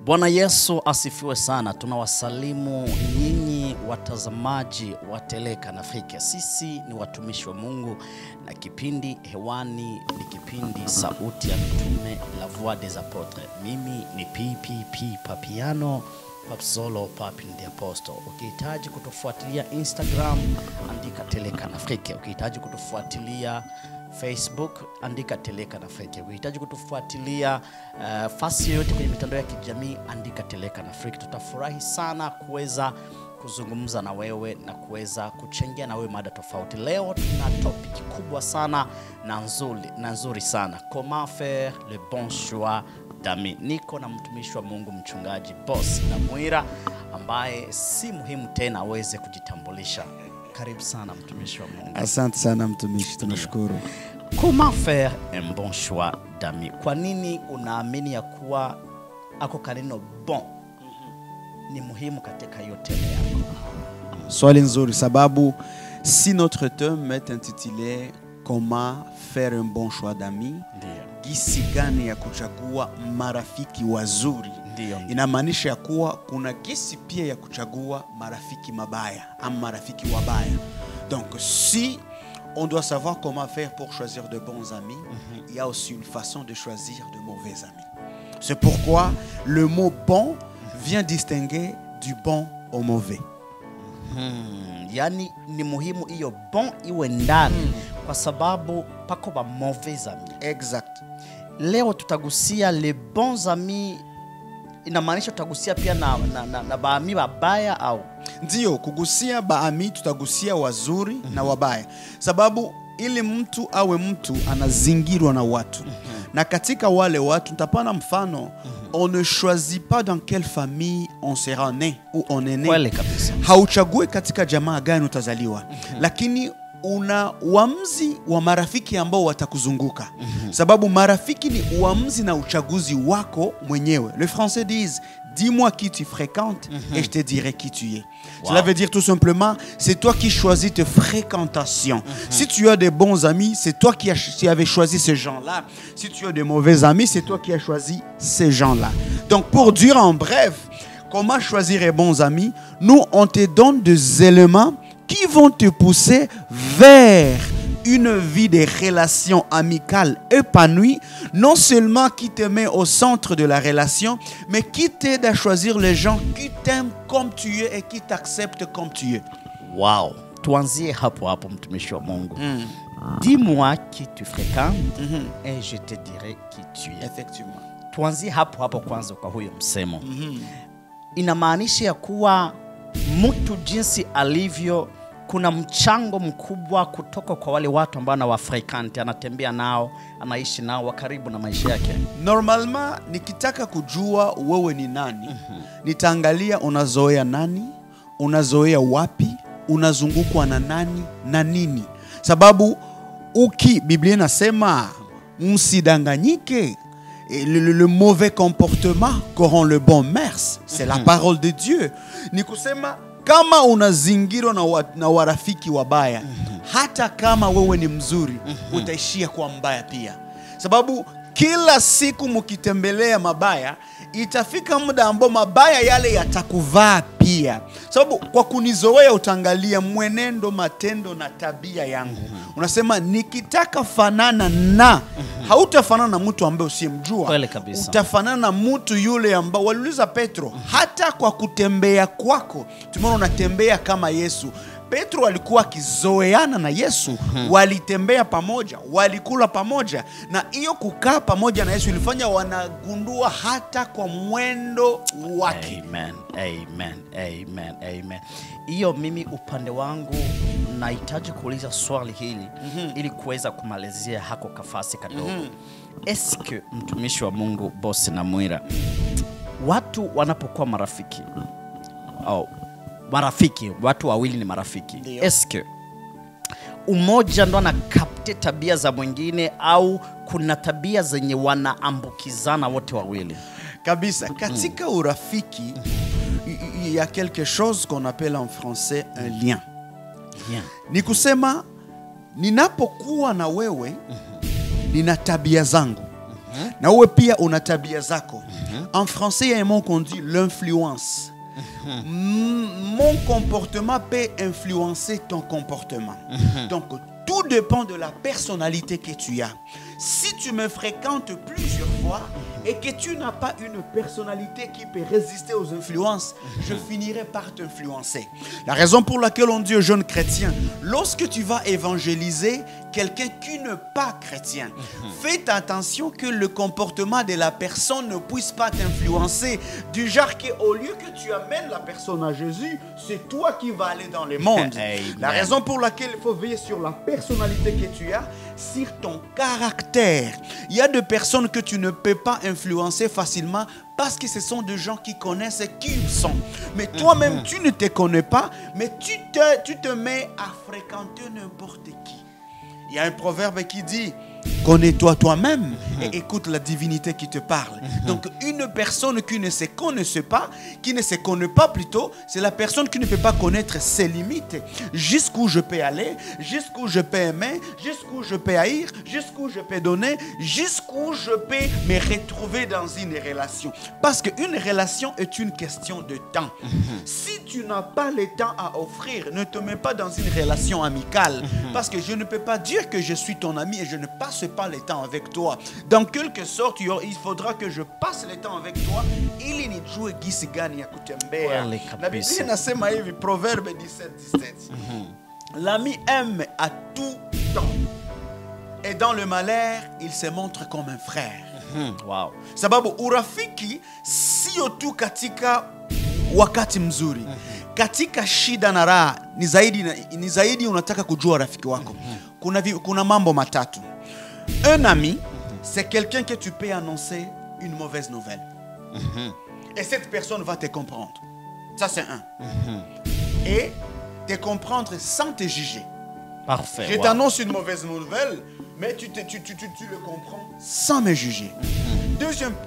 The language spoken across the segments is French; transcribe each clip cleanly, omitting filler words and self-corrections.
Bwana Yesu asifiwe sana. Tunawasalimu nyinyi watazamaji wa Teleka na Afrika. Sisi ni watumishi wa Mungu na kipindi hewani ni kipindi Sauti ya Mitume, La Voix des Apôtres. Mimi ni PPP Papiano Papsolo Papi the Apostle. Ukihitaji kutufuatilia Instagram, andika Teleka na Afrika. Ukihitaji kutufuatilia Facebook, andika Teleka na Afrika. Ukihitaji kutufuatilia fasi yote kwenye mitandao ya kijamii, andika Teleka na Afrika. Tutafurahi sana kuweza kuzungumza na wewe na kuweza kuchangia na wewe mada tofauti. Leo tuna topic kubwa sana na nzuri sana. Comment faire le bon choix d'amis. Niko na mtumishi wa Mungu mchungaji Boss na Mwira ambaye si muhimu tena aweze kujitambulisha. Karibu sana mtumishi wa Mungu. Asante sana mtumishi, tunashukuru. Comment faire un bon choix d'amis? Kwa nini unaamini ya kuwa ako kaneno bon ni muhimu katika hiyo teme yako? Swali nzuri, sababu si notre thème est intitulé Comment faire un bon choix d'amis, gisi gani ya kuchagua marafiki wazuri, inamaanisha ya kuwa kuna gisi pia ya kuchagua marafiki mabaya ama marafiki wabaya. Donc si on doit savoir comment faire pour choisir de bons amis, il y a aussi une façon de choisir de mauvais amis. C'est pourquoi le mot bon vient distinguer du bon au mauvais. Yani ni muhimu hiyo bon iwe ndani kwa sababu pako ba mauvais amis. Exact. Leo tutagusia les bons amis, inamaanisha tutagusia pia na baami babaya au? Ndiyo, kugusia baami tutagusia wazuri na wabaya. Sababu ili mtu awe mtu anazingirwa na watu. Na katika wale watu nitapana mfano, on ne choisit pas dans quelle famille on sera né ou on est né. Kweli kabisa. Hauchagui katika jamaa gani utazaliwa. Lakini una uamuzi wa marafiki ambao watakuzunguka. Sababu marafiki ni uamuzi na uchaguzi wako mwenyewe. Le français disent dis-moi qui tu fréquentes et je te dirai qui tu es. Cela veut dire tout simplement, c'est toi qui choisis tes fréquentations. Si tu as des bons amis, c'est toi qui avais choisi ces gens-là. Si tu as des mauvais amis, c'est toi qui as choisi ces gens-là. Donc pour dire en bref, comment choisir les bons amis, nous on te donne des éléments qui vont te pousser vers une vie de relations amicales épanouies, non seulement qui te met au centre de la relation, mais qui t'aide à choisir les gens qui t'aiment comme tu es et qui t'acceptent comme tu es. Wow! Tuanzie hapo mtumishi wa Mungu. Dis-moi qui tu fréquentes et je te dirai qui tu es. Effectivement. Tuanzie hapo kwanza kwa huyo msemo. Inamaanisha ya kuwa mtu jinsi alivyo kuna mchango mkubwa kutoka kwa wale watu ambao anawafrequente, anatembea nao, anaishi nao wa karibu na maisha yake. Normalement nikitaka kujua wewe ni nani, nitaangalia unazoea nani, unazoea wapi, unazungukwa na nani na nini. Sababu Biblia inasema msidanganyike, le mauvais comportement corrompt le bon mœurs. C'est la parole de Dieu. Ni kusema kama unazingirwa na warafiki wabaya, hata kama wewe ni mzuri, utaishia kuwa mbaya pia. Sababu kila siku mkitembelea mabaya, itafika muda ambao mabaya yale yatakuvaa pia. Sababu kwa kunizoea utaangalia mwenendo, matendo na tabia yangu. Unasema nikitaka fanana na, hautafanana na mtu ambaye usiyemjua. Kweli kabisa. Utafanana na mtu yule ambao waliuliza Petro, hata kwa kutembea kwako, tumeona unatembea kama Yesu. Petro alikuwa akizoeana na Yesu, walitembea pamoja, walikula pamoja, na hiyo kukaa pamoja na Yesu ilifanya wanagundua hata kwa mwendo wake. Amen, amen, amen, amen. Hiyo mimi upande wangu nahitaji kuuliza swali hili ili kuweza kumalizia hako kafasi kadogo. Eske mtumishi wa Mungu Boss na Mwira, watu wanapokuwa marafiki au marafiki, watu wawili ni marafiki, eske umoja ndo anakapte tabia za mwingine au kuna tabia zenye wanaambukizana wote wawili? Kabisa, katika urafiki il y a quelque chose qu'on appelle en français un lien. Ni kusema ninapokuwa na wewe nina tabia zangu, na uwe pia una tabia zako. En français, il y a un mot qu'on dit l'influence. Mon comportement peut influencer ton comportement. Donc, tout dépend de la personnalité que tu as. Si tu me fréquentes plusieurs fois et que tu n'as pas une personnalité qui peut résister aux influences, je finirai par t'influencer. La raison pour laquelle on dit aux jeunes chrétiens, lorsque tu vas évangéliser quelqu'un qui n'est pas chrétien, fais attention que le comportement de la personne ne puisse pas t'influencer. Du genre qu'au lieu que tu amènes la personne à Jésus, c'est toi qui vas aller dans le monde. La raison pour laquelle il faut veiller sur la personnalité que tu as, sur ton caractère. Il y a des personnes que tu ne peux pas influencer facilement parce que ce sont des gens qui connaissent qui ils sont. Mais toi-même, tu ne te connais pas, mais tu te mets à fréquenter n'importe qui. Il y a un proverbe qui dit « Connais-toi toi-même et écoute la divinité qui te parle. » Donc, une personne qui ne se connaît pas plutôt, c'est la personne qui ne peut pas connaître ses limites. Jusqu'où je peux aller, jusqu'où je peux aimer, jusqu'où je peux haïr, jusqu'où je peux donner, jusqu'où je peux me retrouver dans une relation. Parce qu'une relation est une question de temps. Si tu n'as pas le temps à offrir, ne te mets pas dans une relation amicale. Parce que je ne peux pas dire que je suis ton ami et je ne passe pas le temps avec toi. Dans quelque sorte, il faudra que je passe le temps avec toi ili nijue gisi gani ya kutembea. Na Biblia inasema hivi, Proverbe 17:17. L'ami aime à tout temps et dans le malheur, il se montre comme un frère. Wow. Sababu urafiki sio tu katika wakati mzuri. Katika shida na raha ni zaidi unataka kujua rafiki wako. Kuna mambo matatu. Un ami, c'est quelqu'un que tu peux annoncer une mauvaise nouvelle. Et cette personne va te comprendre. Ça, c'est un. Et te comprendre sans te juger. Parfait. Je t'annonce une mauvaise nouvelle, mais tu le comprends sans me juger.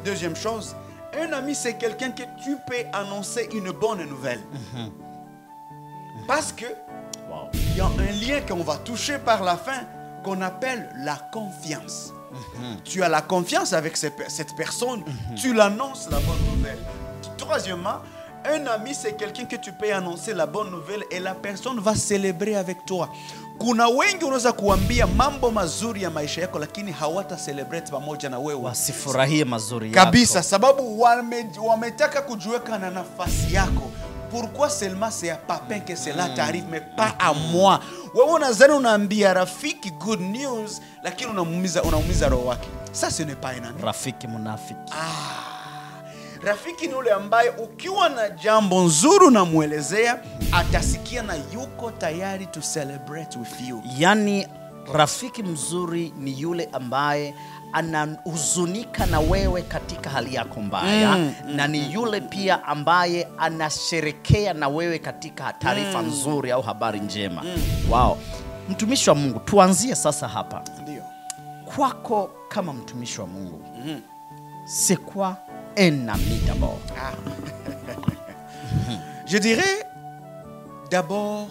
Deuxième chose, un ami, c'est quelqu'un que tu peux annoncer une bonne nouvelle. Parce que il y a un lien qu'on va toucher par la fin qu'on appelle la confiance. Tu as la confiance avec cette personne, tu l'annonces la bonne nouvelle. Troisièmement, un ami, c'est quelqu'un que tu peux annoncer la bonne nouvelle et la personne va célébrer avec toi. Kuna wengi unaweza kuambia mambo mazuri ya maisha yako lakini hawata celebrate pamoja na wewe. Wasifurahie mazuri yako. Kabisa, sababu wametaka kujiweka na nafasi yako. Pourquoi seulement c'est à Papin que cela t'arrive, mais pas à moi? Wewe unazani unaambia rafiki good news, lakini unaumiza roho wake. Ça, ce n'est pas un ami. Rafiki munafiki. Rafiki ni ule ambaye ukiwa na jambo nzuri unamuelezea, atasikia na yuko tayari to celebrate with you. Yani, rafiki mzuri ni yule ambaye anahuzunika na wewe katika hali yako mbaya, na ni yule pia ambaye anasherekea na wewe katika taarifa nzuri au habari njema. Wow. Mtumishi wa Mungu, tuanzie sasa hapa. Ndio. Kwako kama mtumishi wa Mungu, c'est quoi un ami d'abord? Je dirais d'abord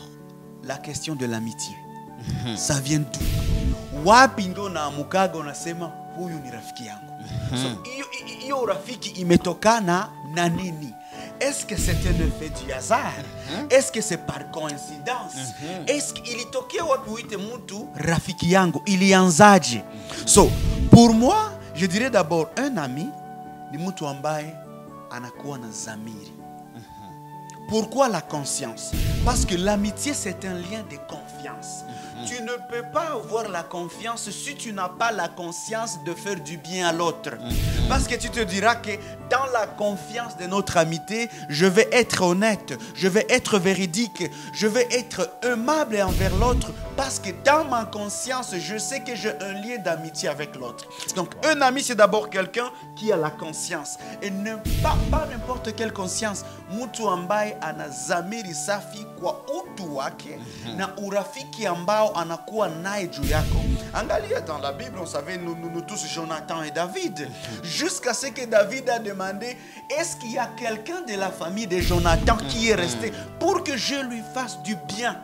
la question de l'amitié. Ça vient d'où? Wapi ndo naamukaga unasema huyu ni rafiki yangu? So, hiyo rafiki imetokana na nini? Est-ce que c'est un effet du hasard? Est-ce que c'est par coïncidence? Est-ce qu'il ilitokea wapi uite mtu rafiki yangu? Ilianzaje? So, pour moi, je dirais d'abord un ami ni mtu ambaye anakuwa na zamiri. Pourquoi la conscience? Parce que l'amitié, c'est un lien de confiance. Tu ne peux pas avoir la confiance si tu n'as pas la conscience de faire du bien à l'autre. Parce que tu te diras que dans la confiance de notre amitié, je vais être honnête, je vais être véridique, je vais être aimable envers l'autre parce que dans ma conscience, je sais que j'ai un lien d'amitié avec l'autre. Donc, un ami, c'est d'abord quelqu'un qui a la conscience. Et ne pas n'importe quelle conscience. Mtu ambaye anazamiri safi kwa utu wake na urafiki ambao anakuwa naye juu yako. Angalia dans la Bible, on savait nous tous Jonathan et David. Jusqu'à ce que David a demandé, est-ce qu'il y a quelqu'un de la famille de Jonathan qui est resté pour que je lui fasse du bien?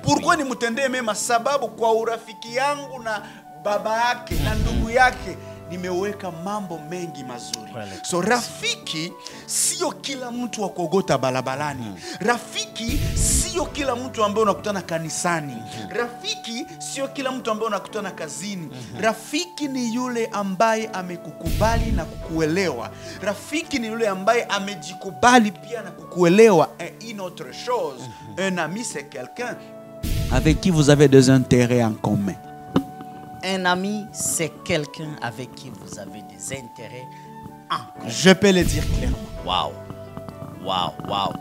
Pourquoi nimutendee mema? Sababu kwa urafiki yangu na baba yake na ndugu yake nimeweka mambo mengi mazuri. Kweli. So rafiki sio kila mtu wa kuogota barabarani. Rafiki sio kila mtu ambaye unakutana kanisani. Rafiki sio kila mtu ambaye unakutana kazini. Rafiki ni yule ambaye amekukubali na kukuelewa. Rafiki ni yule ambaye amejikubali pia na kukuelewa. Et une autre chose, un ami c'est quelqu'un avec qui vous avez des intérêts en commun. Un ami, c'est quelqu'un avec qui vous avez des intérêts en commun. Je peux le dire clairement. Wow. Wow, wow.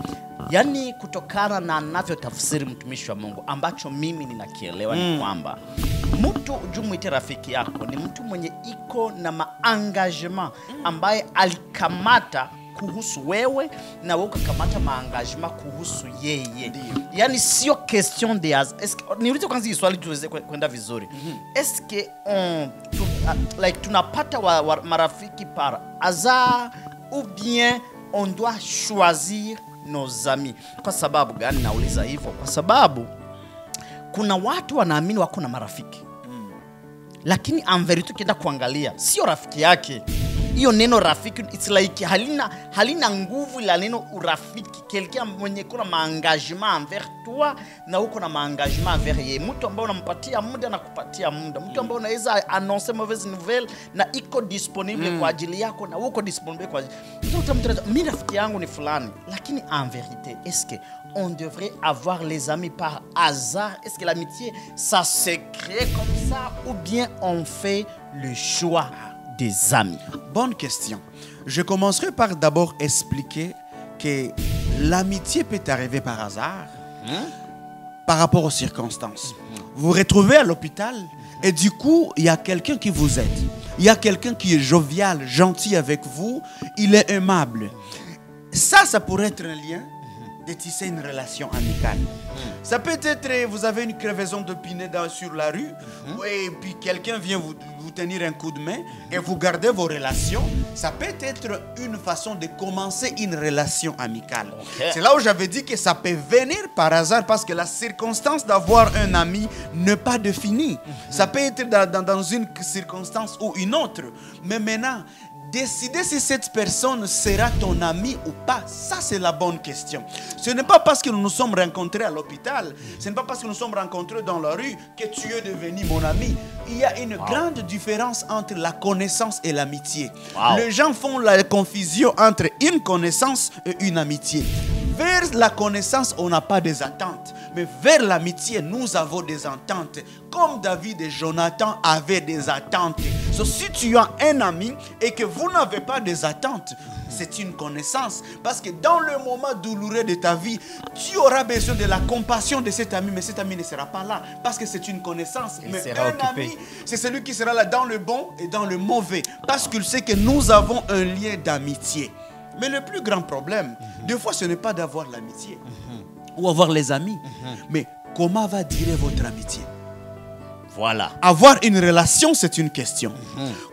Yaani kutokana na navyotafsiri mtumishi wa Mungu ambacho mimi ninakielewa ni kwamba mtu ujumuite rafiki yako ni mtu mwenye iko na maengagement ambaye alikamata kuhusu wewe na wewe ukakamata maengagement kuhusu yeye. Yaani sio question de hasard. Niulize kwanza hii swali tuweze kwenda vizuri. Est-ce que like tunapata marafiki par hasard ou bien on doit choisir nos amis? Kwa sababu gani nauliza hivyo? Kwa sababu kuna watu wanaamini wako na marafiki. Lakini en vérité ukienda kuangalia sio rafiki yake. Hiyo neno rafiki it's like halina nguvu la neno urafiki. Quelqu'un mwenye kuna maengagement envers toi na uko na maengagement envers yeye. Mtu ambaye unampatia muda na kupatia muda. Mtu ambaye unaweza annoncer mauvaise nouvelle na iko disponible kwa ajili yako na uko disponible kwa ajili. Mimi rafiki yangu ni fulani. Lakini en vérité, est-ce que on devrait avoir les amis par hasard? Est-ce que l'amitié ça se crée comme ça ou bien on fait le choix des amis? Bonne question. Je commencerai par d'abord expliquer que l'amitié peut arriver par hasard par rapport aux circonstances. Vous vous retrouvez à l'hôpital et du coup, il y a quelqu'un qui vous aide. Il y a quelqu'un qui est jovial, gentil avec vous. Il est aimable. Ça pourrait être un lien de tisser une relation amicale. Ça peut être, vous avez une crevaison de pinot sur la rue, et puis quelqu'un vient vous tenir un coup de main, et vous gardez vos relations. Ça peut être une façon de commencer une relation amicale. Okay. C'est là où j'avais dit que ça peut venir par hasard, parce que la circonstance d'avoir un ami n'est pas définie. Ça peut être dans une circonstance ou une autre. Mais maintenant, décider si cette personne sera ton ami ou pas, ça c'est la bonne question. Ce n'est pas parce que nous nous sommes rencontrés à l'hôpital, ce n'est pas parce que nous nous sommes rencontrés dans la rue que tu es devenu mon ami. Il y a une grande différence entre la connaissance et l'amitié. Les gens font la confusion entre une connaissance et une amitié. Vers la connaissance, on n'a pas des attentes. Mais vers l'amitié, nous avons des attentes. Comme David et Jonathan avaient des attentes. So, si tu as un ami et que vous n'avez pas des attentes, c'est une connaissance. Parce que dans le moment douloureux de ta vie, tu auras besoin de la compassion de cet ami. Mais cet ami ne sera pas là. Parce que c'est une connaissance. Mais un ami, c'est celui qui sera là dans le bon et dans le mauvais. Parce qu'il sait que nous avons un lien d'amitié. Mais le plus grand problème, des fois, ce n'est pas d'avoir l'amitié ou avoir les amis. Mais comment va durer votre amitié? Voilà. Avoir une relation, c'est une question.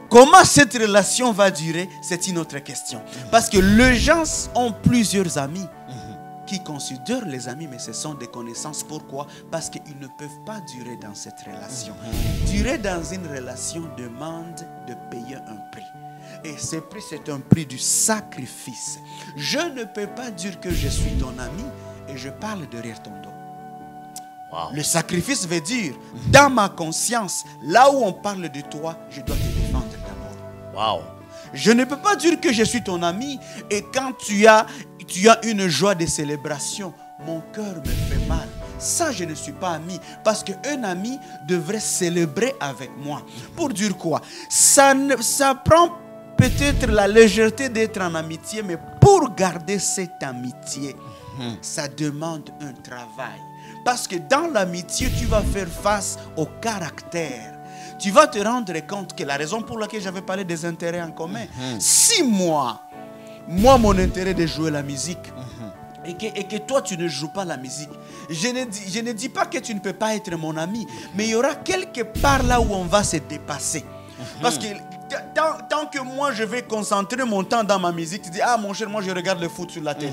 Comment cette relation va durer, c'est une autre question. Parce que les gens ont plusieurs amis qui considèrent les amis, mais ce sont des connaissances. Pourquoi? Parce qu'ils ne peuvent pas durer dans cette relation. Durer dans une relation demande de payer un prix. Et ce prix, c'est un prix du sacrifice. Je ne peux pas dire que je suis ton ami et je parle derrière ton dos. Le sacrifice veut dire, dans ma conscience, là où on parle de toi, je dois te défendre d'abord. Je ne peux pas dire que je suis ton ami et quand tu as une joie de célébration, mon cœur me fait mal. Ça, je ne suis pas ami. Parce qu'un ami devrait célébrer avec moi. Pour dire quoi? Ça prend peut-être la légèreté d'être en amitié, mais pour garder cette amitié, ça demande un travail. Parce que dans l'amitié, tu vas faire face au caractère. Tu vas te rendre compte que la raison pour laquelle j'avais parlé des intérêts en commun, si moi, mon intérêt de jouer la musique, et que toi, tu ne joues pas la musique, je ne dis pas que tu ne peux pas être mon ami, mais il y aura quelque part là où on va se dépasser. Parce que tant que moi, je vais concentrer mon temps dans ma musique, tu dis, ah mon cher, moi je regarde le foot sur la télé.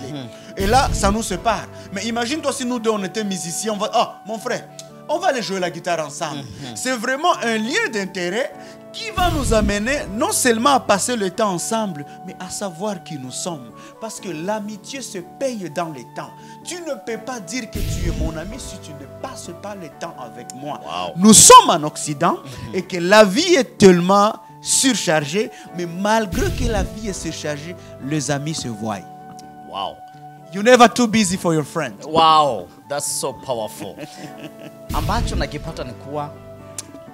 Et là, ça nous sépare. Mais imagine-toi si nous deux, on était musiciens, on va, ah mon frère, on va aller jouer la guitare ensemble. C'est vraiment un lien d'intérêt qui va nous amener non seulement à passer le temps ensemble, mais à savoir qui nous sommes. Parce que l'amitié se paye dans les temps. Tu ne peux pas dire que tu es mon ami si tu ne passes pas le temps avec moi. Wow. Nous sommes en Occident et que la vie est tellement surchargée, mais malgré que la vie est surchargée, les amis se voient. Wow. You're never too busy for your friend. Wow, that's so powerful. Ambacho nakipata ni kuwa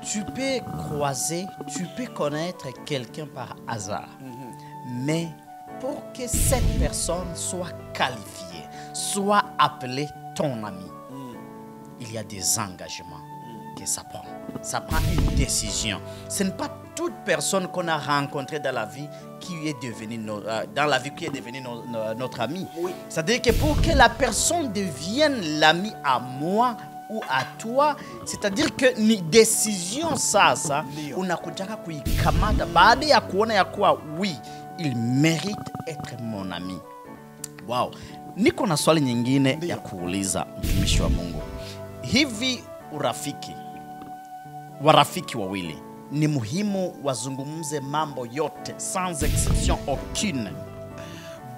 tu peux croiser, tu peux connaître quelqu'un par hasard. Mais pour que cette personne soit qualifiée, soit appelée ton ami, il y a des engagements que ça prend. Ça prend une décision. Ce n'est pas toute personne qu'on a rencontrée dans la vie qui est devenue notre ami. Oui. C'est-à-dire que pour que la personne devienne l'ami à moi ou à toi, c'est-à-dire que ni décision sasa Ndio. unakutaka kuikamata baada ya kuona ya kuwa oui, il mérite être mon ami. Wow. Niko na swali nyingine Ndio. ya kuuliza mtumishi wa Mungu. Hivi warafiki wawili ni muhimu wazungumze mambo yote sans exception aucune?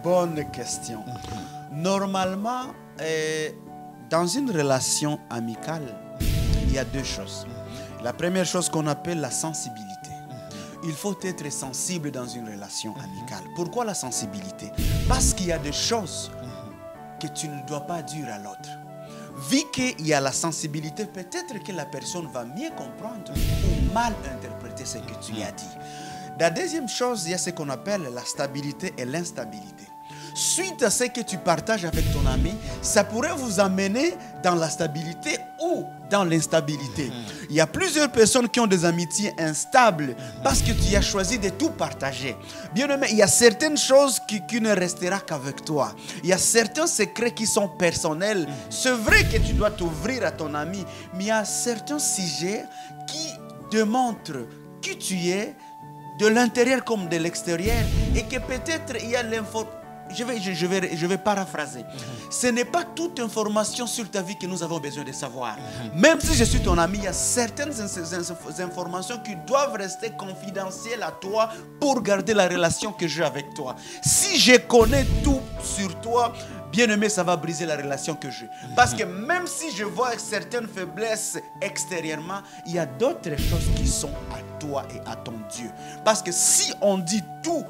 Bonne question. Normalement, dans une relation amicale, il y a deux choses. La première chose qu'on appelle la sensibilité. Il faut être sensible dans une relation amicale. Pourquoi la sensibilité? Parce qu'il y a des choses que tu ne dois pas dire à l'autre. Vu qu'il y a la sensibilité, peut-être que la personne va mieux comprendre ou mal interpréter ce que tu lui as dit. La deuxième chose, il y a ce qu'on appelle la stabilité et l'instabilité. Suite à ce que tu partages avec ton ami, ça pourrait vous amener dans la stabilité ou dans l'instabilité. Il y a plusieurs personnes qui ont des amitiés instables parce que tu as choisi de tout partager. Bien aimé, il y a certaines choses qui ne resteront qu'avec toi. Il y a certains secrets qui sont personnels. C'est vrai que tu dois t'ouvrir à ton ami, mais il y a certains sujets qui démontrent qui tu es de l'intérieur comme de l'extérieur et que peut-être il y a l'information. Je vais paraphraser. Ce n'est pas toute information sur ta vie que nous avons besoin de savoir. Même si je suis ton ami, il y a certaines informations qui doivent rester confidentielles à toi pour garder la relation que j'ai avec toi. Si je connais tout sur toi, bien aimé, ça va briser la relation que j'ai. Parce que même si je vois certaines faiblesses extérieurement, il y a d'autres choses qui sont à toi et à ton Dieu. Parce que si on dit tout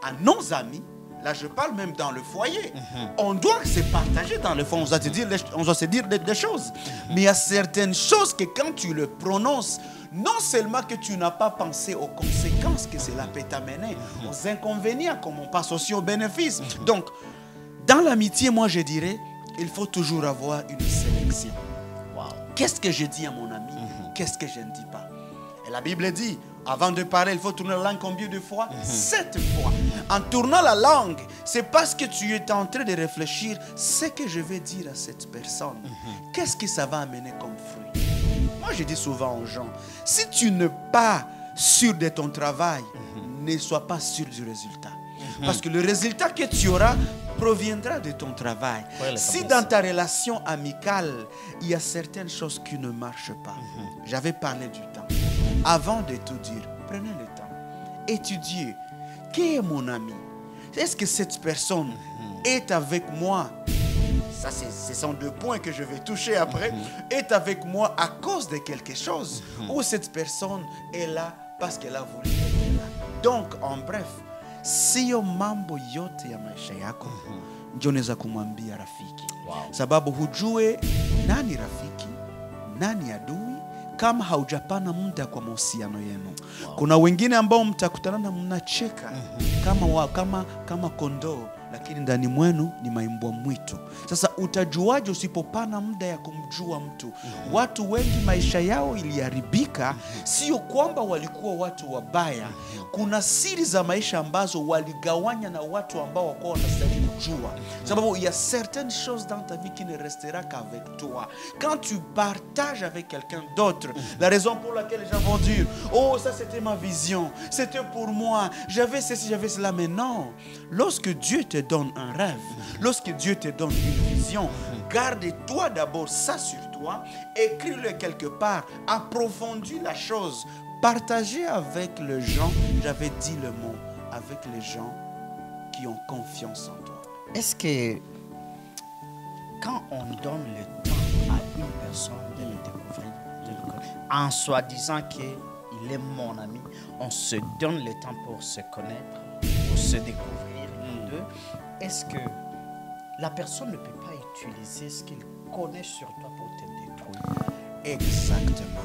à nos amis, là, je parle même dans le foyer. On doit se partager dans le fond. On doit se dire des choses. Mais il y a certaines choses que quand tu le prononces, non seulement que tu n'as pas pensé aux conséquences que cela peut t'amener, aux inconvénients, comme on passe aussi aux bénéfices. Donc, dans l'amitié, moi, je dirais, il faut toujours avoir une sélection. Wow. Qu'est-ce que je dis à mon ami? Qu'est-ce que je ne dis pas? Et la Bible dit, avant de parler, il faut tourner la langue combien de fois? 7 fois. En tournant la langue, c'est parce que tu es en train de réfléchir ce que je vais dire à cette personne. Qu'est-ce que ça va amener comme fruit? Moi, je dis souvent aux gens, si tu n'es pas sûr de ton travail, ne sois pas sûr du résultat. Parce que le résultat que tu auras proviendra de ton travail. Si dans ta relation amicale, il y a certaines choses qui ne marchent pas, j'avais parlé du temps. Avant de tout dire, prenez le temps. Étudiez. Qui est mon ami? Est-ce que cette personne est avec moi? Ça, ce sont deux points que je vais toucher après. Est avec moi à cause de quelque chose? Ou cette personne est là parce qu'elle a voulu être là? Donc, en bref, sio mambo yote ya maisha yako ndio unaweza kumwambia rafiki. Sababu hujue nani rafiki, nani adui, kama haujapana muda kwa mahusiano yenu. Kuna wengine ambao mtakutana na mnacheka kama kondoo, lakini ndani mwenu ni maimbwa mwitu. Sasa utajuaje usipopana muda ya kumjua mtu? Watu wengi maisha yao iliharibika, sio kwamba walikuwa watu wabaya. Kuna siri za maisha ambazo waligawanya na watu ambao wako wanastahili kujua. Sababu il y a certaines choses dans ta vie qui ne restera qu'avec toi. Quand tu partages avec quelqu'un d'autre, la raison pour laquelle les gens vont dire, oh, ça c'était ma vision, c'était pour moi, j'avais ceci, j'avais cela. Mais non, lorsque Dieu te donne un rêve, lorsque Dieu te donne une vision, garde-toi d'abord ça sur toi, écris-le quelque part, approfondis la chose, partagez avec les gens, j'avais dit le mot, avec les gens qui ont confiance en toi. Est-ce que quand on donne le temps à une personne de le découvrir, de le connaître, en soi-disant qu'il est mon ami, on se donne le temps pour se connaître, pour se découvrir nous deux, est-ce que la personne ne peut pas utiliser ce qu'il connaît sur toi pour te détruire? Exactement.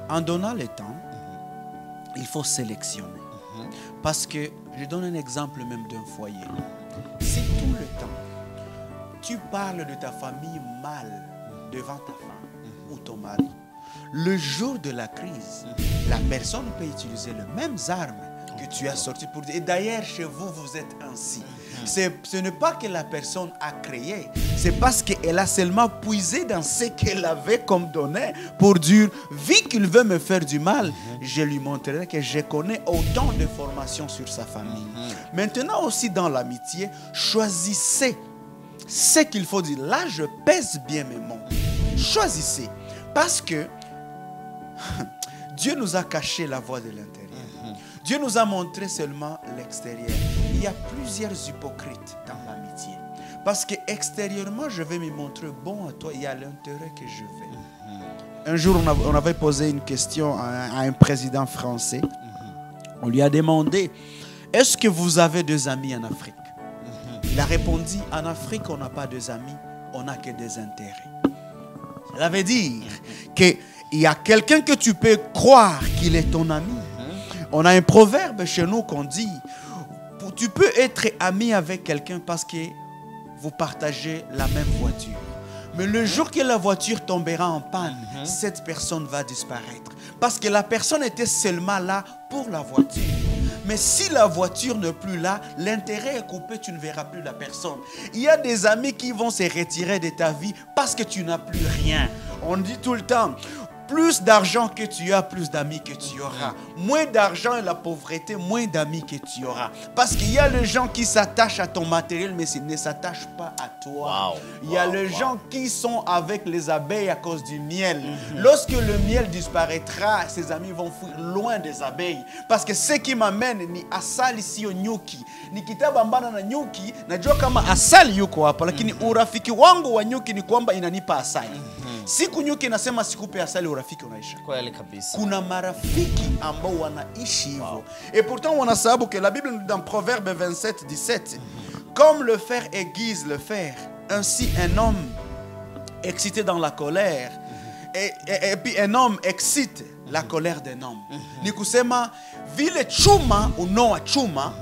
En donnant le temps, il faut sélectionner. Parce que, je donne un exemple même d'un foyer. Si tout le temps, tu parles de ta famille mal devant ta femme ou ton mari, le jour de la crise, la personne peut utiliser les mêmes armes que tu as sorties pour dire. Et d'ailleurs, chez vous, vous êtes ainsi. Ce n'est pas que la personne a créé, c'est parce qu'elle a seulement puisé dans ce qu'elle avait comme donné pour dire, vu qu'il veut me faire du mal, je lui montrerai que je connais autant de formations sur sa famille. Maintenant aussi dans l'amitié, choisissez ce qu'il faut dire. Là, je pèse bien mes mots. Choisissez. Parce que Dieu nous a caché la voie de l'intérieur. Dieu nous a montré seulement l'extérieur. Il y a plusieurs hypocrites dans l'amitié. Parce que extérieurement, je vais me montrer bon à toi. Il y a l'intérêt que je vais. Un jour, on avait posé une question à un président français. On lui a demandé, est-ce que vous avez des amis en Afrique? Il a répondu, en Afrique, on n'a pas des amis, on n'a que des intérêts. Cela veut dire qu'il y a quelqu'un que tu peux croire qu'il est ton ami. On a un proverbe chez nous qu'on dit, tu peux être ami avec quelqu'un parce que vous partagez la même voiture. Mais le jour que la voiture tombera en panne, cette personne va disparaître. Parce que la personne était seulement là pour la voiture. Mais si la voiture n'est plus là, l'intérêt est coupé, tu ne verras plus la personne. Il y a des amis qui vont se retirer de ta vie parce que tu n'as plus rien. On dit tout le temps, plus d'argent que tu as, plus d'amis que tu auras. Moins d'argent et la pauvreté, moins d'amis que tu auras. Parce qu'il y a les gens qui s'attachent à ton matériel, mais ils ne s'attachent pas à toi. Il y a les gens qui sont avec les abeilles à cause du miel. Lorsque le miel disparaîtra, ses amis vont fuir loin des abeilles. Parce que ce qui m'amène ni asali sio nyuki. Nikitambana na nyuki, najua kama asali yuko hapa, lakini urafiki wangu wa nyuki ni kwamba inanipa asali. Siku nyuki inasema sikupe asali, urafiki unaisha. Kweli kabisa. Kuna marafiki ambao wanaishi hivyo. Et pourtant wanasahau que la Bible nous dit dans Proverbe 27, 17, comme le fer aiguise le fer, ainsi un homme excité dans la colère, et puis un homme excite la colère d'un homme. Ni kusema vile chuma unoa chuma,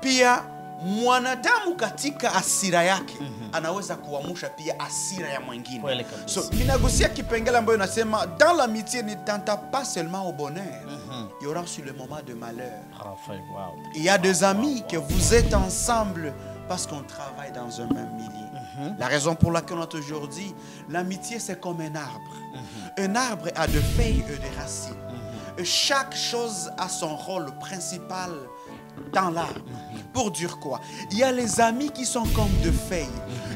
pia mwanadamu katika hasira yake anaweza kuamsha pia hasira ya mwingine. So ninagusia kipengele ambayo inasema dans l'amitié ne tente pas seulement au bonheur. Il y aura aussi le moment de malheur. Il y a des amis que vous êtes ensemble parce qu'on travaille dans un même milieu. La raison pour laquelle on a toujours dit l'amitié c'est comme un arbre. Un arbre a des feuilles et des racines. Et chaque chose a son rôle principal dans l'arbre. Pour dire quoi? Il y a les amis qui sont comme de feuilles.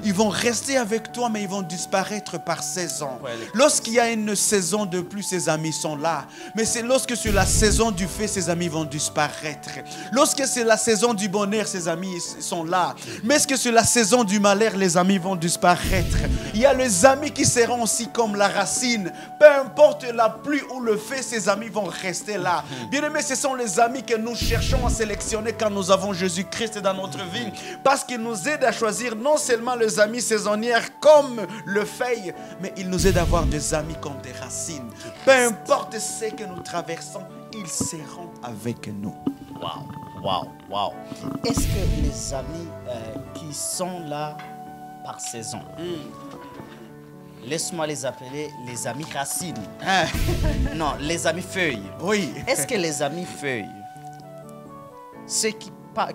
Ils vont rester avec toi, mais ils vont disparaître par saison. Lorsqu'il y a une saison de pluie, ses amis sont là. Mais c'est lorsque c'est la saison du feu, ses amis vont disparaître. Lorsque c'est la saison du bonheur, ses amis sont là. Mais est-ce que c'est la saison du malheur, les amis vont disparaître. Il y a les amis qui seront aussi comme la racine. Peu importe la pluie ou le feu, ses amis vont rester là. Bien aimé, ce sont les amis que nous cherchons à sélectionner quand nous avons Jésus-Christ dans notre vie. Parce qu'il nous aide à choisir non seulement les amis saisonnières comme le feuille, mais il nous aide à avoir des amis comme des racines. Peu importe ce que nous traversons, ils seront avec nous. Wow. Est-ce que les amis qui sont là par saison, laisse-moi les appeler les amis racines. Non, les amis feuilles. Oui. Est-ce que les amis feuilles, ceux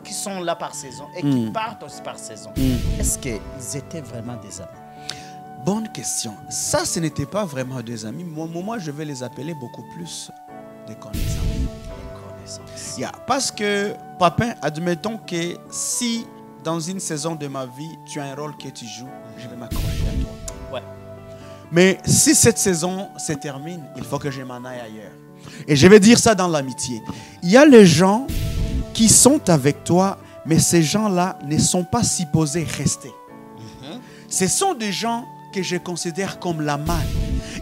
qui sont là par saison et qui partent aussi par saison, est-ce qu'ils étaient vraiment des amis? Bonne question. Ça, ce n'était pas vraiment des amis. Moi, je vais les appeler beaucoup plus des connaissances. Parce que, Papin, admettons que si dans une saison de ma vie, tu as un rôle que tu joues, je vais m'accrocher à toi. Ouais. Mais si cette saison se termine, il faut que je m'en aille ailleurs. Et je vais dire ça dans l'amitié. Il y a les gens qui sont avec toi, mais ces gens-là ne sont pas supposés rester. Ce sont des gens que je considère comme la manne.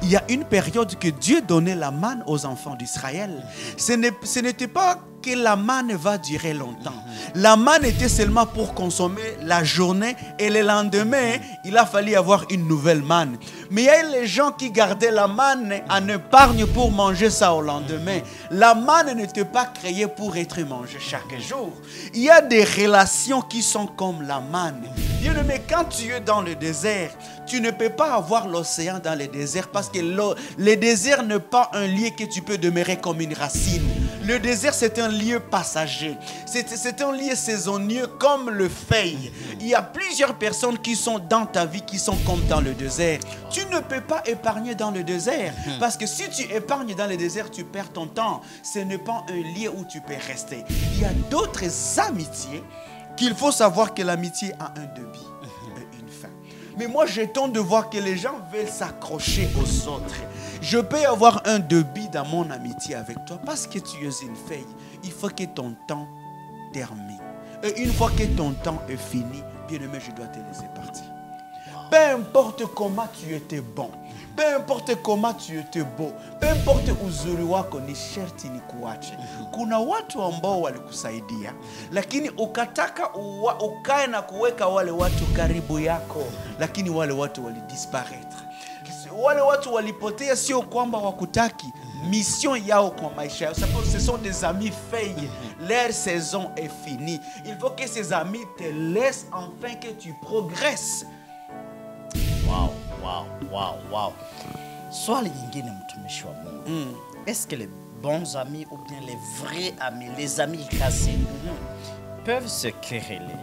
Il y a une période que Dieu donnait la manne aux enfants d'Israël. Ce n'était pas que la manne va durer longtemps. La manne était seulement pour consommer la journée et le lendemain, il a fallu avoir une nouvelle manne. Mais il y a les gens qui gardaient la manne en épargne pour manger ça au lendemain. La manne n'était pas créée pour être mangée chaque jour. Il y a des relations qui sont comme la manne. Bien-aimé, quand tu es dans le désert, tu ne peux pas avoir l'océan dans le désert parce que le désert n'est pas un lieu que tu peux demeurer comme une racine. Le désert, c'est un lieu passager. C'est un lieu saisonnier comme le feuille. Il y a plusieurs personnes qui sont dans ta vie qui sont comme dans le désert. Tu ne peux pas épargner dans le désert parce que si tu épargnes dans le désert, tu perds ton temps. Ce n'est pas un lieu où tu peux rester. Il y a d'autres amitiés qu'il faut savoir que l'amitié a un début et une fin. Mais moi, j'ai tendance de voir que les gens veulent s'accrocher aux autres. Je peux avoir un début dans mon amitié avec toi parce que tu es une fille. Il faut que ton temps termine. Et une fois que ton temps est fini, bien aimé, je dois te laisser partir. Peu importe comment tu étais bon, peu importe comment tu étais beau, peu importe uzuri wako ni sherti ni kuache. Kuna watu ambao walikusaidia, lakini ukataka ukae na kuweka wale watu karibu yako, lakini wale watu walidisparaître. Wale watu walipotea sio kwamba wakutaki, mission yao kwa maisha yao. Ce sont des amis faits. Leur saison est finie. Il faut que ces amis te laissent enfin que tu progresses. Wow, wow, wow, wow. Swali nyingine, mtumishi wa Mungu. Est-ce que les bons amis ou bien les vrais amis, les amis cassés, peuvent se quereller,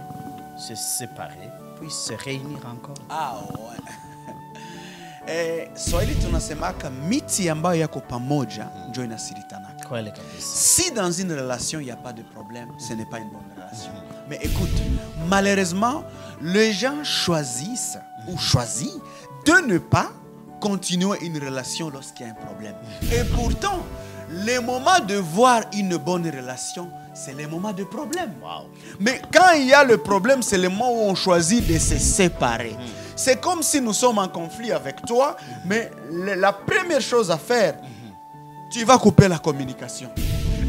se séparer, puis se réunir encore? Ah ouais. Swahili tunasemaka miti ambayo yako pamoja ndio inasilitanaka. Kweli kabisa. Si dans une relation il n'y a pas de problème, ce n'est pas une bonne relation. Mais écoute, malheureusement, les gens choisissent ou choisissent de ne pas continuer une relation lorsqu'il y a un problème. Et pourtant, le moment de voir une bonne relation, c'est le moment de problème. Wow. Mais quand il y a le problème, c'est le moment où on choisit de se séparer. C'est comme si nous sommes en conflit avec toi, mais la première chose à faire, tu vas couper la communication.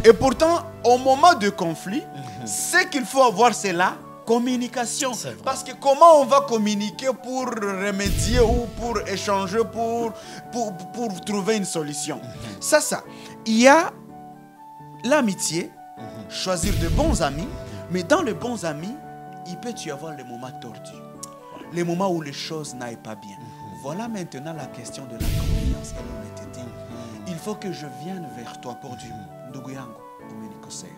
Et pourtant, au moment de conflit, ce qu'il faut avoir, c'est la communication. Parce que comment on va communiquer pour remédier ou pour échanger, pour trouver une solution? Ça. Il y a l'amitié, choisir de bons amis, mais dans les bons amis, il peut y avoir les moments tordus. Les moments où les choses n'aillent pas bien. Voilà maintenant la question de la confiance et l'honnêteté. Il faut que je vienne vers toi pour dire, ndugu yangu, umenikosea.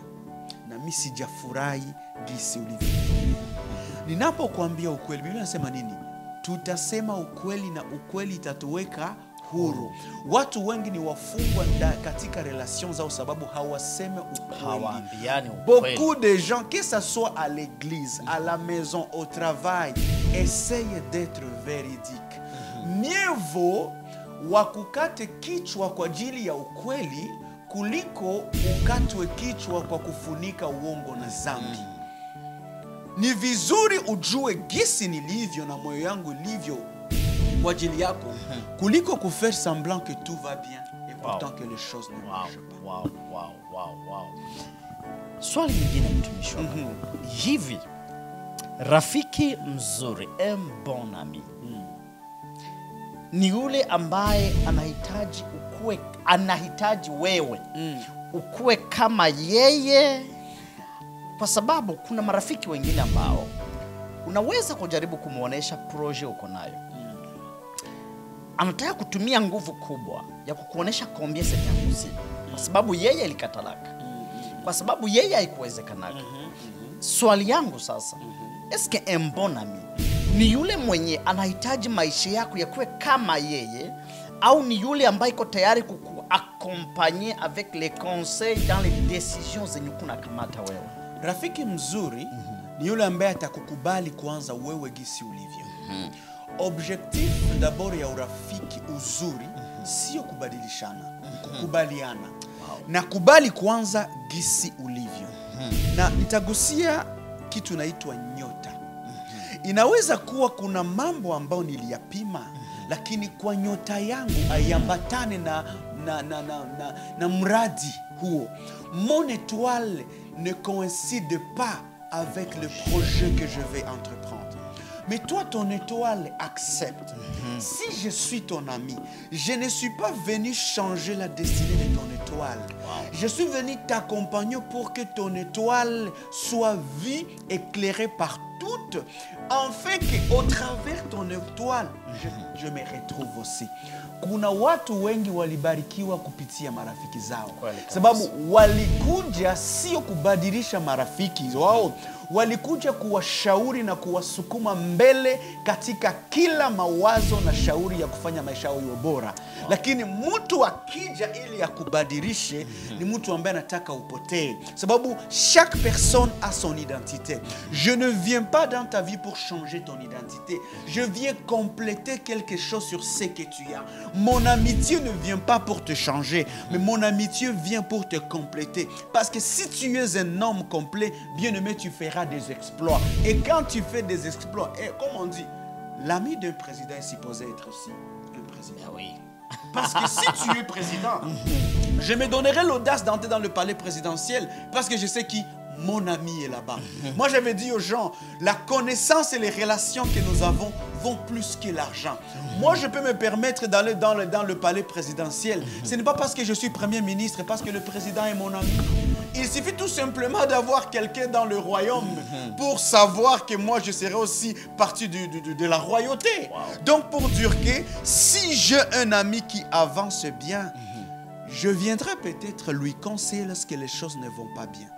Na mimi sijafurahi jinsi ulivyo. Ninapokuambia ukweli, Biblia inasema nini? Tutasema ukweli na ukweli itatuweka huru. Watu wengi ni wafungwa katika relation zao sababu hawaseme ukweli. Hawaambiani ukweli. Beaucoup de gens, que ce soit à l'église, à la maison, au travail, essayent d'être véridiques. Mieux vaut wakukate kichwa kwa ajili ya ukweli kuliko ukatwe kichwa kwa kufunika uongo na dhambi. Ni vizuri ujue gisi nilivyo na moyo yangu ilivyo kwa ajili yako kuliko kufaire semblant que tout va bien et pourtant que les choses ne marchent pas. Wow. Swali lingine, mtumishi wa Mungu. Hivi rafiki mzuri, un bon ami, ni yule ambaye anahitaji wewe ukue kama yeye? Kwa sababu kuna marafiki wengine ambao unaweza kujaribu kumuonesha proje uko nayo. Anataka kutumia nguvu kubwa ya kukuonesha combien c'est impossible. Kwa sababu yeye alikatalaka. Kwa sababu yeye haikuwezekanaka. Swali yangu sasa, est-ce que un bon ami ni yule mwenye anahitaji maisha yako yakuwe kama yeye, au ni yule ambaye iko tayari kukuaccompagner avec les conseils dans les décisions zenye kuna kamata wewe? Rafiki mzuri ni yule ambaye atakukubali kwanza wewe gisi ulivyo. Objectif d'abord ya urafiki uzuri sio kubadilishana, kukubaliana. Na kubali kwanza gisi ulivyo. Na nitagusia kitu naitwa nyota. Inaweza kuwa kuna mambo ambayo niliyapima, lakini kwa nyota yangu haiambatane na mradi huo. Mon étoile ne coïncide pas avec le projet que je vais entreprendre. Mais toi, ton étoile accepte. Si je suis ton ami, je ne suis pas venu changer la destinée de ton étoile. Je suis venu t'accompagner pour que ton étoile soit vue, éclairée par toutes, afin qu'au travers ton étoile, je me retrouve aussi. Kuna watu wengi walibarikiwa kupitia marafiki zao. Sababu walikuja sio kubadilisha marafiki wao, walikuja kuwashauri na kuwasukuma mbele katika kila mawazo na shauri ya kufanya maisha yao iwe bora. Lakini mtu akija ili akubadilishe ni mtu ambaye anataka upotee. Sababu chaque personne a son identité. Je ne viens pas dans ta vie pour changer ton identité. Je viens compléter quelque chose sur ce que tu as. Mon amitié ne vient pas pour te changer, mais mon amitié vient pour te compléter. Parce que si tu es un homme complet, bien aimé, tu feras des exploits. Et quand tu fais des exploits, et comme on dit, l'ami d'un président est supposé être aussi un président. Oui. Parce que si tu es président, je me donnerai l'audace d'entrer dans le palais présidentiel parce que je sais qui mon ami est là-bas. Moi, j'avais dit aux gens, la connaissance et les relations que nous avons vont plus que l'argent. Moi, je peux me permettre d'aller dans le palais présidentiel. Ce n'est pas parce que je suis Premier ministre, parce que le président est mon ami. Il suffit tout simplement d'avoir quelqu'un dans le royaume pour savoir que moi, je serai aussi partie de la royauté. Donc, pour dire que si j'ai un ami qui avance bien, je viendrai peut-être lui conseiller lorsque les choses ne vont pas bien.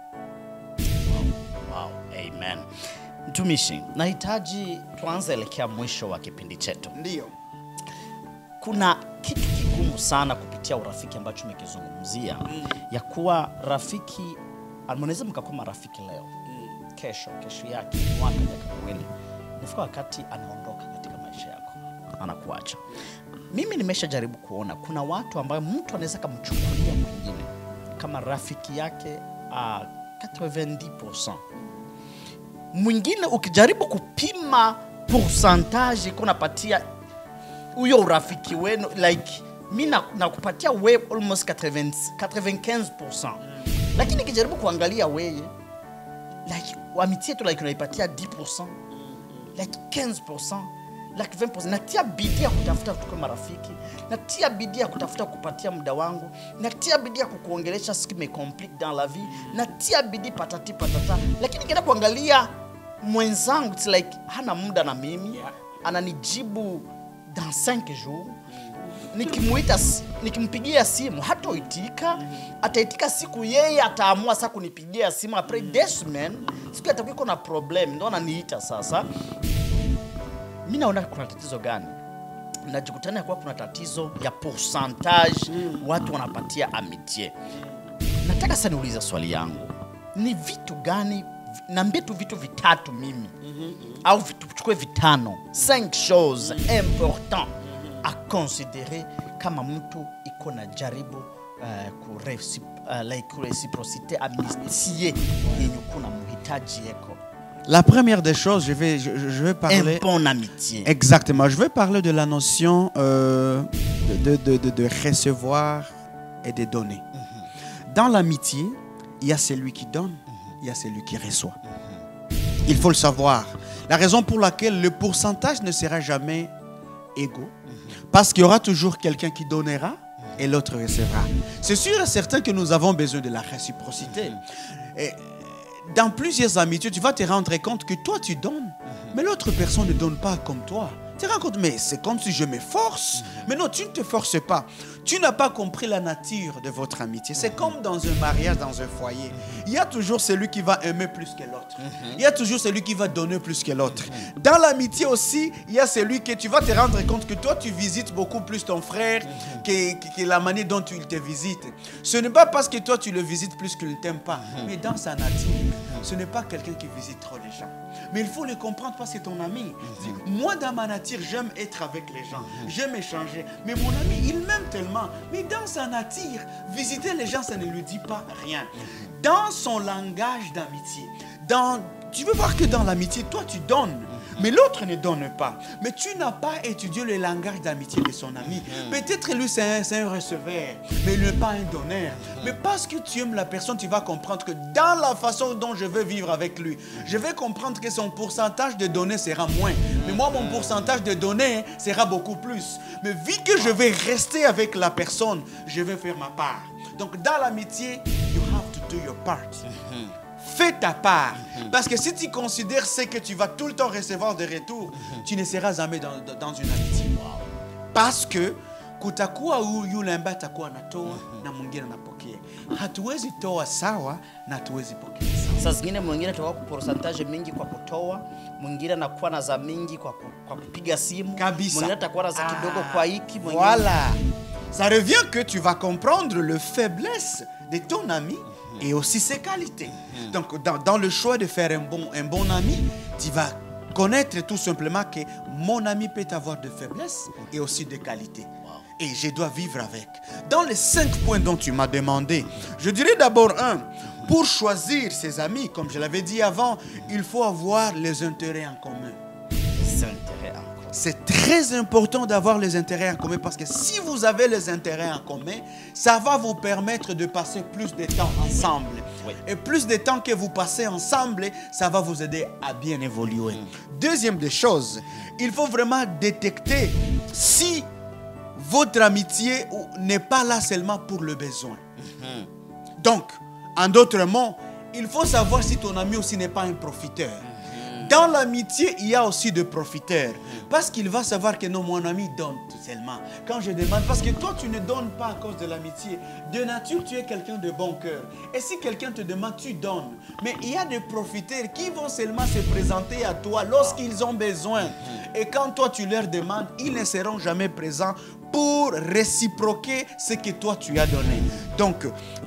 Wow, amen. Mtumishi, nahitaji tuanze elekea mwisho wa kipindi chetu. Ndio. Kuna kitu kigumu sana kupitia urafiki ambacho umekizungumzia, ya kuwa rafiki mnaweza mkakuwa marafiki leo, kesho yake, mwaka, miaka miwili, nafika wakati anaondoka katika maisha yako, anakuacha. Mimi nimeshajaribu kuona kuna watu ambao mtu anaweza kumchukulia mwingine kama rafiki yake 90%. Mwingine ukijaribu kupima pourcentage kunapatia huyo urafiki wenu, like mimi nakupatia wewe almost 95%. Lakini ukijaribu kuangalia wewe, like amitié tu like unaipatia 10%, like 15%, like 20%. Natia bidii ya kutafuta kutoka marafiki, natia bidii ya kutafuta kupatia muda wangu, natia bidii ya kukuongelesha ce qui me complique dans la vie, natia bidii patati patata. Lakini kienda kuangalia mwenzangu, it's like hana muda na mimi, ananijibu dans 5 jours. Nikimuita, nikimpigia simu hatoitika, ataitika siku yeye ataamua sasa kunipigia simu après 2 semaines, siku atakuwa na problem ndio ananiita sasa. Mimi naona kuna tatizo gani? Najikutana kwa kuna tatizo ya pourcentage watu wanapatia amitié. Nataka sana niulize swali yangu. Ni vitu gani, niambie tu vitu vitatu mimi, au vitu chukue vitano, 5 choses importantes à considérer kama mtu iko na jaribu kureciprocité amitié yenye kuna mhitaji yako. La première des choses, je vais parler... Un bon amitié. Exactement. Je vais parler de la notion de recevoir et de donner. Dans l'amitié, il y a celui qui donne, il y a celui qui reçoit. Il faut le savoir. La raison pour laquelle le pourcentage ne sera jamais égaux, parce qu'il y aura toujours quelqu'un qui donnera et l'autre recevra. C'est sûr et certain que nous avons besoin de la réciprocité. Et dans plusieurs amitiés, tu vas te rendre compte que toi, tu donnes, mais l'autre personne ne donne pas comme toi. Tu te rends compte, mais c'est comme si je me force. Mais non, tu ne te forces pas. Tu n'as pas compris la nature de votre amitié. C'est comme dans un mariage, dans un foyer. Il y a toujours celui qui va aimer plus que l'autre. Il y a toujours celui qui va donner plus que l'autre. Dans l'amitié aussi, il y a celui que tu vas te rendre compte que toi, tu visites beaucoup plus ton frère que la manière dont il te visite. Ce n'est pas parce que toi, tu le visites plus qu'il ne t'aime pas, mais dans sa nature. ce n'est pas quelqu'un qui visite trop les gens. Mais il faut le comprendre parce que ton ami. Moi, dans ma nature, j'aime être avec les gens. J'aime échanger. Mais mon ami, il m'aime tellement. Mais dans sa nature, visiter les gens, ça ne lui dit pas rien. Dans son langage d'amitié, tu veux voir que dans l'amitié, toi, tu donnes. Mais l'autre ne donne pas. Mais tu n'as pas étudié le langage d'amitié de son ami. Peut-être lui, c'est un receveur, mais il n'est pas un donneur. Mais parce que tu aimes la personne, tu vas comprendre que dans la façon dont je veux vivre avec lui, je vais comprendre que son pourcentage de donner sera moins. Mais moi, mon pourcentage de donner sera beaucoup plus. Mais vu que je vais rester avec la personne, je vais faire ma part. Donc, dans l'amitié, you have to do your part. Fais ta part. Parce que si tu considères ce que tu vas tout le temps recevoir de retour, tu ne seras jamais dans une amitié. Parce que kutakuwa yule ambaye atakuwa anatoa na mwingine anapokea. Hatuwezi toa sawa na hatuwezi pokea sawa. Saa zingine mwingine atakuwa kwa percentage mingi kwa kutoa, mwingine anakuwa na za mingi kwa kupiga simu, kabisa. Mwingine atakuwa na za kidogo kwa hiki, mwingine. Voilà. Ça revient que tu vas comprendre le faiblesse de ton ami et aussi ses qualités. Donc, dans le choix de faire un bon ami, tu vas connaître tout simplement que mon ami peut avoir de faiblesses et aussi de qualités. Et je dois vivre avec. Dans les 5 points dont tu m'as demandé, je dirais d'abord pour choisir ses amis, comme je l'avais dit avant, il faut avoir les intérêts en commun. Les intérêts en commun. C'est très important d'avoir les intérêts en commun parce que si vous avez les intérêts en commun, ça va vous permettre de passer plus de temps ensemble. Oui. Et plus de temps que vous passez ensemble, ça va vous aider à bien évoluer. Deuxième des choses, il faut vraiment détecter si votre amitié n'est pas là seulement pour le besoin. Donc, en d'autres mots, il faut savoir si ton ami aussi n'est pas un profiteur. Dans l'amitié, il y a aussi des profiteurs. Parce qu'il va savoir que non, mon ami donne tout seulement. Quand je demande, parce que toi, tu ne donnes pas à cause de l'amitié. De nature, tu es quelqu'un de bon cœur. Et si quelqu'un te demande, tu donnes. Mais il y a des profiteurs qui vont seulement se présenter à toi lorsqu'ils ont besoin. Et quand toi, tu leur demandes, ils ne seront jamais présents pour réciproquer ce que toi, tu as donné. Donc,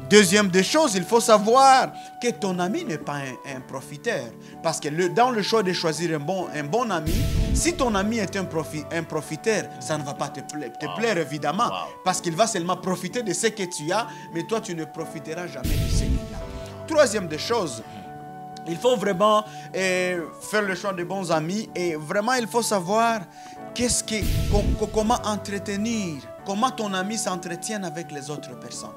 deuxième des choses, il faut savoir que ton ami n'est pas un profiteur. Parce que dans le choix de choisir un bon ami, si ton ami est un profiteur, ça ne va pas te plaire évidemment. Parce qu'il va seulement profiter de ce que tu as, mais toi, tu ne profiteras jamais de ce qu'il a. Troisième des choses, il faut vraiment faire le choix de bons amis et vraiment, il faut savoir comment entretenir, comment ton ami s'entretient avec les autres personnes.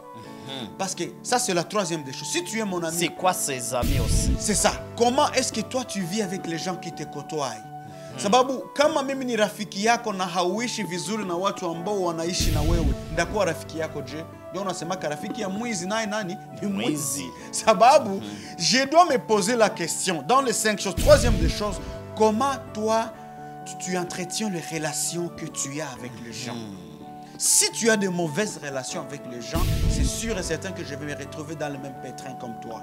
Parce que ça, c'est la troisième des choses. Si tu es mon ami... C'est quoi ces amis aussi? C'est ça. Comment est-ce que toi, tu vis avec les gens qui te côtoient? Sababu, kama mimi ni rafiki yako na hauishi vizuri na watu ambao wanaishi na wewe, ndakuwa rafiki yako je? Ndio unasemaka rafiki ya mwizi naye nani? Ni mwizi. Sababu, je dois me poser la question. Dans les 5 choses, troisième des choses, comment toi, tu entretiens les relations que tu as avec les gens? Si tu as de mauvaises relations avec les gens, c'est sûr et certain que je vais me retrouver dans le même pétrin comme toi.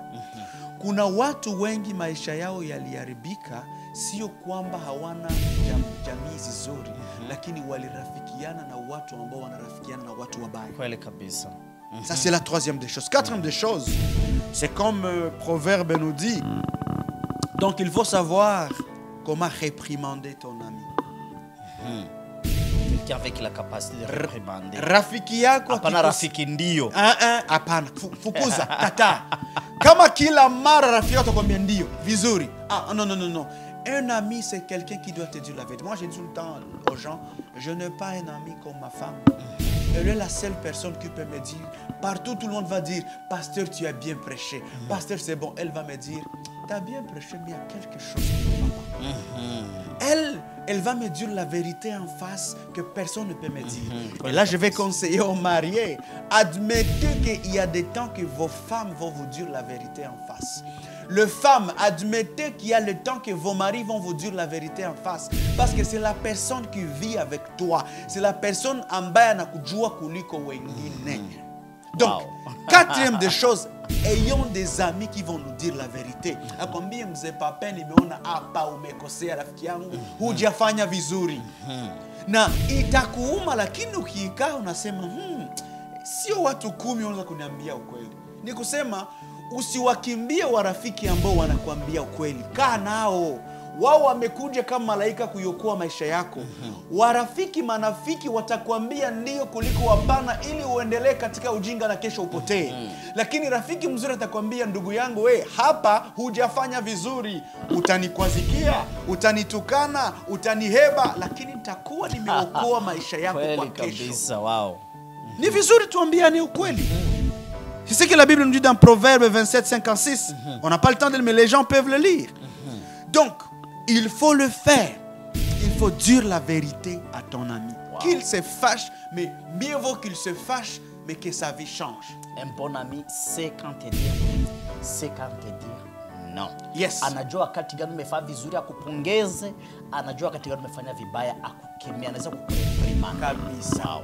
Kuna watu wengi maisha yao yaliharibika, sio kwamba hawana jamii zizuri, lakini walirafikiana na watu ambao wanarafikiana na watu wabaya. Kweli kabisa. Ça, c'est la troisième des choses. Quatrième des choses, c'est comme Proverbe nous dit. Donc, il faut savoir comment réprimander ton ami. Avec la capacité de réprimander. Rafiki yako hapana rafiki ndio. Hapana, fukuza, kata. Kama kila mara rafiki yako atakwambia ndio, vizuri. Non. Un ami, c'est quelqu'un qui doit te dire la vérité. Moi, je dis tout le temps aux gens, je n'ai pas un ami comme ma femme. Elle est la seule personne qui peut me dire, partout tout le monde va dire, pasteur, tu as bien prêché. Pasteur, c'est bon. Elle va me dire, tu as bien prêché, mais il y a quelque chose qui ne va pas. Elle va me dire la vérité en face que personne ne peut me dire. Et là, je vais conseiller aux mariés, admettez qu'il y a des temps que vos femmes vont vous dire la vérité en face. Les femmes, admettez qu'il y a le temps que vos maris vont vous dire la vérité en face. Parce que c'est la personne qui vit avec toi. C'est la personne ambaye anakujua kuliko wengine. Donc, quatrième des choses, ayons des amis qui vont nous dire la vérité. Akwambie mzee Pape, nimeona hapa umekosea rafiki yangu, hujafanya vizuri. Na itakuuma, lakini ukikaa unasema, sio watu 10 wanaweza kuniambia ukweli. Ni kusema usiwakimbie warafiki ambao wanakuambia ukweli. Kaa nao. Wao wamekuja kama malaika kuiokoa maisha yako. Warafiki manafiki watakwambia ndio kuliko hapana, ili uendelee katika ujinga na kesho upotee. Lakini rafiki mzuri atakwambia, ndugu yangu, we hapa hujafanya vizuri, utanikwazikia, utanitukana, utaniheba, lakini nitakuwa nimeokoa maisha yako kwa kesho. Kabisa, wow. Ni vizuri tuambiane ukweli. C'est ce que la Bible nous dit dans Proverbe 27-56. On n'a pas le temps de le, mais les gens peuvent le lire. Donc, il faut le faire. Il faut dire la vérité à ton ami. Wow. Qu'il se fâche, mais mieux vaut qu'il se fâche, mais que sa vie change. Un bon ami sait quand te dire oui, sait quand te dire non. Yes. Anajua wakati gani umefanya vizuri akupongeze, anajua wakati gani umefanya vibaya akukemea, anaweza kukureprimand kabisa. Wow.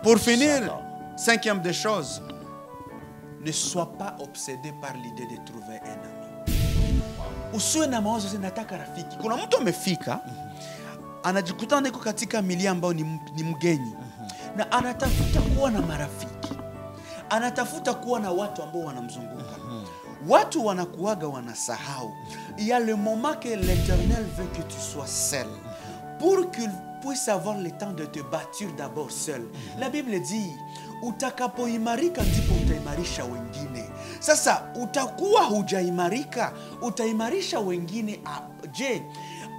Pour finir, J'adore. 5e des choses, ne sois pas obsédé par l'idée de trouver un ami. Usiwe na mawazo sasa nataka rafiki. Kuna mtu amefika, anajikuta ndiko katika milia ambao ni mgeni. Na anatafuta kuwa na marafiki. Anatafuta kuwa na watu ambao wanamzunguka. Watu wanakuaga wanasahau. Il y a le moment que l'Éternel veut que tu sois seul. Pour qu'il puisse avoir le temps de te bâtir d'abord seul. La Bible dit, utakapoimarika ndipo utaimarisha wengine. Sasa utakuwa hujaimarika, utaimarisha wengine. Je,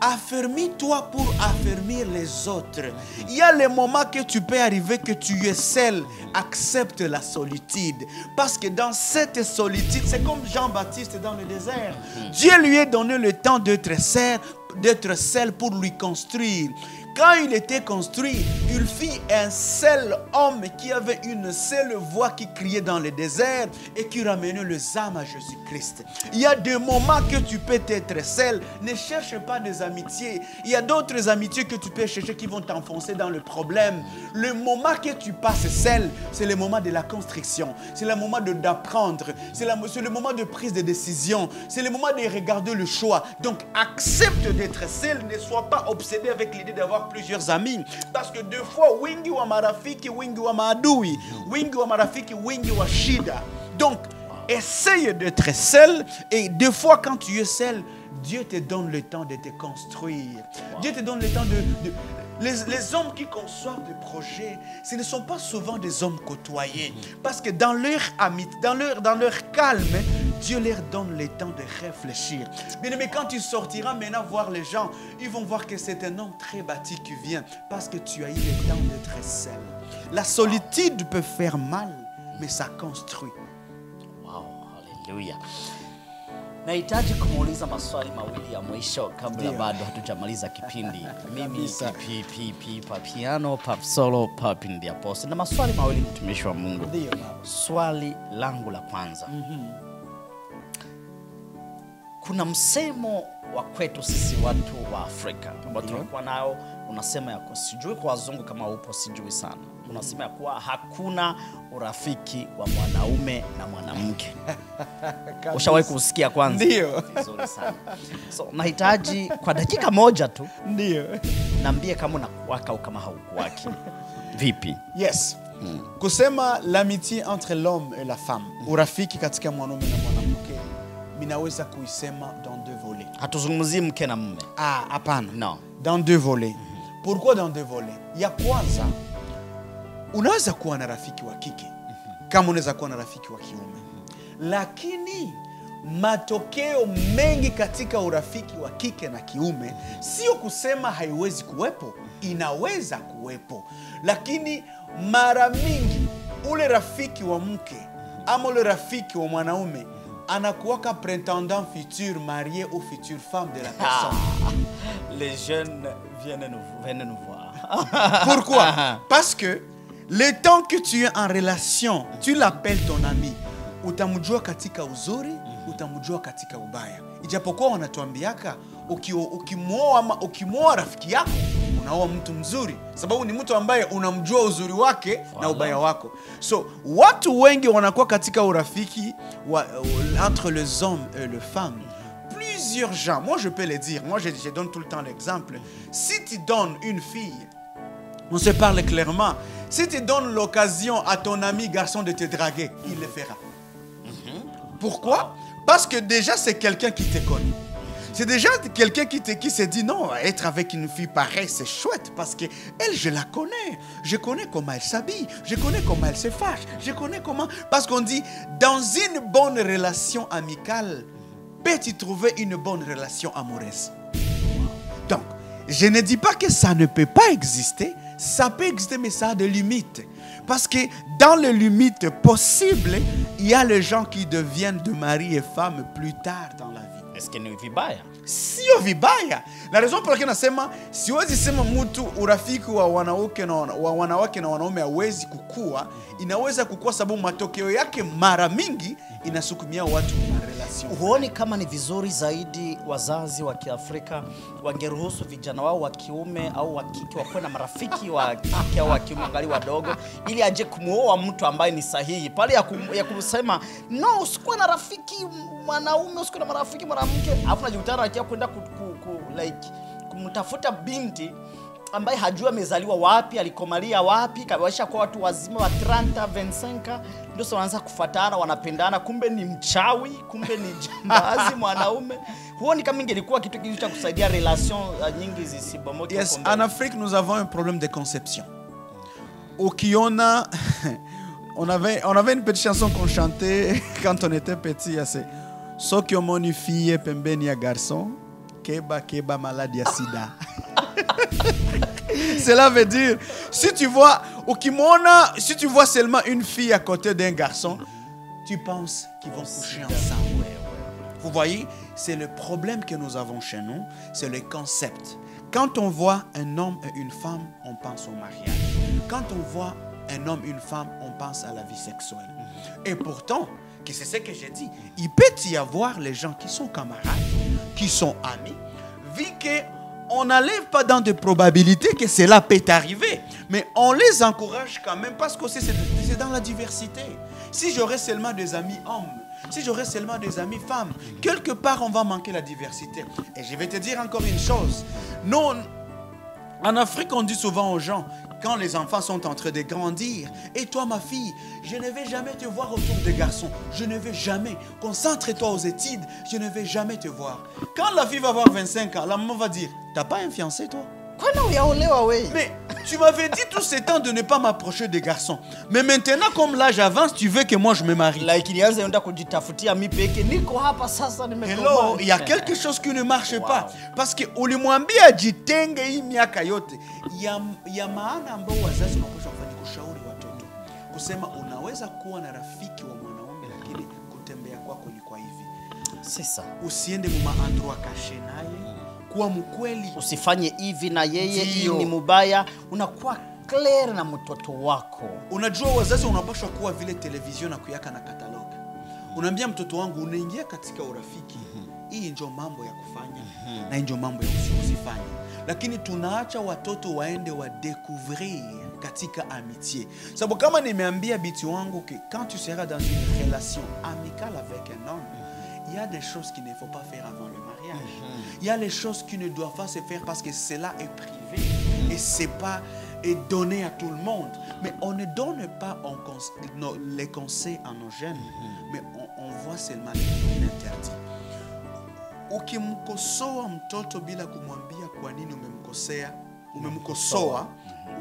affermis-toi pour affermir les autres. Il y a le moment que tu peux arriver que tu es seul. Accepte la solitude. Parce que dans cette solitude, c'est comme Jean-Baptiste dans le désert. Dieu lui a donné le temps d'être seul pour lui construire. Quand il était construit, il fit un seul homme qui avait une seule voix qui criait dans le désert et qui ramenait les âmes à Jésus-Christ. Il y a des moments que tu peux être seul. Ne cherche pas des amitiés. Il y a d'autres amitiés que tu peux chercher qui vont t'enfoncer dans le problème. Le moment que tu passes seul, c'est le moment de la construction. C'est le moment d'apprendre. C'est le moment de prise de décision. C'est le moment de regarder le choix. Donc, accepte d'être seul. Ne sois pas obsédé avec l'idée d'avoir plusieurs amis, parce que deux fois wingi wa marafiki, wingi wa maadui, wingi wa marafiki, wingi wa shida. Donc essaye d'être seul, et deux fois quand tu es seul, Dieu te donne le temps de te construire. Dieu te donne le temps de les hommes qui conçoivent des projets, ce ne sont pas souvent des hommes côtoyés, parce que dans leur amitié, dans leur calme, Dieu leur donne le temps de réfléchir. Mais quand tu sortiras maintenant voir les gens, ils vont voir que c'est un homme très bâti qui vient, parce que tu as eu le temps d'être seul. La solitude peut faire mal, mais ça construit. Wow, haleluya. Nahitaji kumuuliza maswali mawili ya mwisho kabla bado hatujamaliza kipindi. Mimi Papiano, Pap Solo, Papindi Apostle. Na maswali mawili mtumishi wa Mungu. Ndio baba. Swali langu la kwanza. Kuna msemo wa kwetu sisi watu wa Afrika ambao tunakuwa nao, unasema ya sijui kwa wazungu kama upo, sijui sana. Unasema ya kuwa hakuna urafiki wa mwanaume na mwanamke. Ushawahi kusikia kwanza? Ndio. Vizuri sana. So nahitaji kwa dakika moja tu, Ndio. niambie kama unakuwaka au kama haukuwaki. Vipi? Yes. Kusema l'amitié entre l'homme et la femme, urafiki katika mwanaume na mwanamke, minaweza kuisema dans deux volets. Hatuzungumzii mke na mume. Ah, hapana. No. Dans deux volets. Pourquoi dans deux volets? Ya kwanza, unaweza kuwa na rafiki wa kike kama unaweza kuwa na rafiki wa kiume. Lakini matokeo mengi katika urafiki wa kike na kiume sio kusema haiwezi kuwepo, inaweza kuwepo. Lakini mara mingi ule rafiki wa mke ama ule rafiki wa mwanaume anakuwaka prétendant futur marié ou future femme de la personne. Les jeunes viennent nous voir. Pourquoi? Parce que le temps que tu es en relation, tu l'appelles ton ami. Utamjua katika uzuri, utamjua katika ubaya. Ijapokuwa wanatuambiaka ukimwoa rafiki yako, unaoa mtu mzuri, sababu ni mtu ambaye unamjua uzuri wake na ubaya wako. So watu wengi wanakuwa katika urafiki entre les hommes et les femmes. Plusieurs gens, moi je peux le dire, moi je donne tout le temps l'exemple. Si tu donnes une fille, on se parle clairement, si tu donnes l'occasion à ton ami garçon de te draguer, il le fera. Pourquoi? Parce que déjà, c'est quelqu'un qui te connaît. C'est déjà quelqu'un qui s'est dit non, être avec une fille pareille, c'est chouette parce que elle, je la connais. Je connais comment elle s'habille, je connais comment elle se fâche, je connais comment... Parce qu'on dit, dans une bonne relation amicale, peux-tu trouver une bonne relation amoureuse? Donc, je ne dis pas que ça ne peut pas exister. Ça peut exister, mais ça a des limites. Parce que dans les limites possibles, il y a les gens qui deviennent de mari et femme plus tard dans la vie. Est-ce que ni vibaya? Sio vibaya. La raison pour laquelle nasema siwezi sema mtu urafiki wa wanawake na wanaume hawezi kukua, inaweza kukua sababu matokeo yake mara mingi inasukumia watu na relation. Huoni kama ni vizuri zaidi wazazi wa Kiafrika wangeruhusu vijana wao wa kiume au wa kike wakuwe na marafiki wa kike au wa kiume angali wadogo, ili aje kumuoa mtu ambaye ni sahihi, pale ya kusema no, usikuwe na rafiki mwanaume, usikuwe na marafiki mwanamke, alafu najikutana akia kwenda kumtafuta binti ambaye hajua amezaliwa wapi, alikomalia wapi, kabisha kwa watu wazima wa 30, 25, ndio wanaanza kufuatana, wanapendana, kumbe ni mchawi, kumbe ni jambazi mwanaume. Huoni kama ingelikuwa kitu cha kusaidia relation nyingi zisibomoke? Yes, en Afrique, nous avons un problème de conception. Ukiona, on avait une petite chanson qu'on chantait quand on était petit, c'est Soki omoni fille pembeni ya garçon, keba malade ya sida. Cela veut dire, si tu vois seulement une fille à côté d'un garçon, tu penses qu'ils vont coucher ensemble. Vous voyez, c'est le problème que nous avons chez nous, c'est le concept. Quand on voit un homme et une femme, on pense au mariage. Quand on voit un homme et une femme, on pense à la vie sexuelle. Et pourtant, c'est ce que j'ai dit, il peut y avoir les gens qui sont camarades, qui sont amis, vu qu'on n'enlève pas dans des probabilités que cela peut arriver, mais on les encourage quand même parce que c'est dans la diversité. Si j'aurais seulement des amis hommes, si j'aurais seulement des amis femmes, quelque part on va manquer la diversité. Et je vais te dire encore une chose, nous, en Afrique on dit souvent aux gens, quand les enfants sont en train de grandir, et toi ma fille, je ne vais jamais te voir autour des garçons, je ne vais jamais, concentre-toi aux études, je ne vais jamais te voir. Quand la fille va avoir 25 ans, la maman va dire, t'as pas un fiancé toi? Mais tu m'avais dit tout ce temps de ne pas m'approcher des garçons. Mais maintenant, comme l'âge avance, tu veux que moi je me marie. Hello, il y a quelque chose qui ne marche pas. Parce que ulimwambia jitenge hii miaka yote. Ya maana ambao wazazi wanapaswa kufanya kushauri watoto. Kusema unaweza kuwa na rafiki wa mwanaume lakini kutembea kwako ni kwa hivi. Sasa usiende mu maandro akashe naye. Kuwa mkweli, usifanye hivi na yeye, hii ni mubaya, unakuwa clear na mtoto wako. Unajua wazazi unapaswa kuwa vile television na kuyaka na kataloga. Unaambia mtoto wangu unaingia katika urafiki, hii ndio mambo ya kufanya na ndio mambo ya usifanye. Lakini tunaacha watoto waende wa découvrir katika amitié. Sababu kama nimeambia biti wangu que quand tu seras dans une relation amicale avec un homme, il y a des choses qu'il ne faut pas faire avant le mariage. Il y a les choses qui ne doivent pas se faire parce que cela est privé et c'est pas donné à tout le monde. Mais on ne donne pas les conseils à nos jeunes, mais on voit seulement l'interdit. Ukimkosoa mtoto bila kumwambia kwa nini umemkosoa,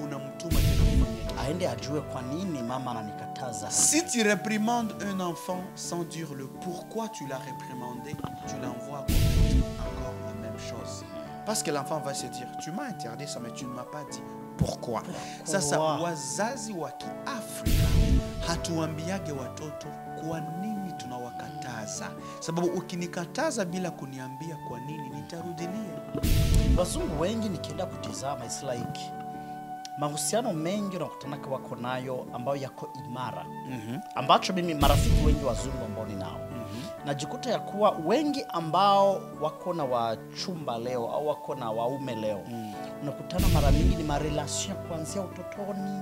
unamtuma tena aende ajue kwa nini mama ananikataza. Si tu réprimandes un enfant sans dire le pourquoi tu l'as réprimandé, tu l'envoies encore la même chose. Parce que l'enfant va se dire, tu m'as interdit ça mais tu ne m'as pas dit pourquoi. Sasa wazazi wa Kiafrika hatuambiage watoto kwa nini tunawakataza. Sababu ukinikataza bila kuniambia kwa nini nitarudilia. Wazungu wengi nikienda kutizama it's like mahusiano mengi unakutana wako nayo ambayo yako imara. Ambacho mimi marafiki wengi wazungu ambao ninao. Najikuta ya kuwa wengi ambao wako na wachumba leo au wako na waume leo. Unakutana mara mingi ni marelation kuanzia utotoni.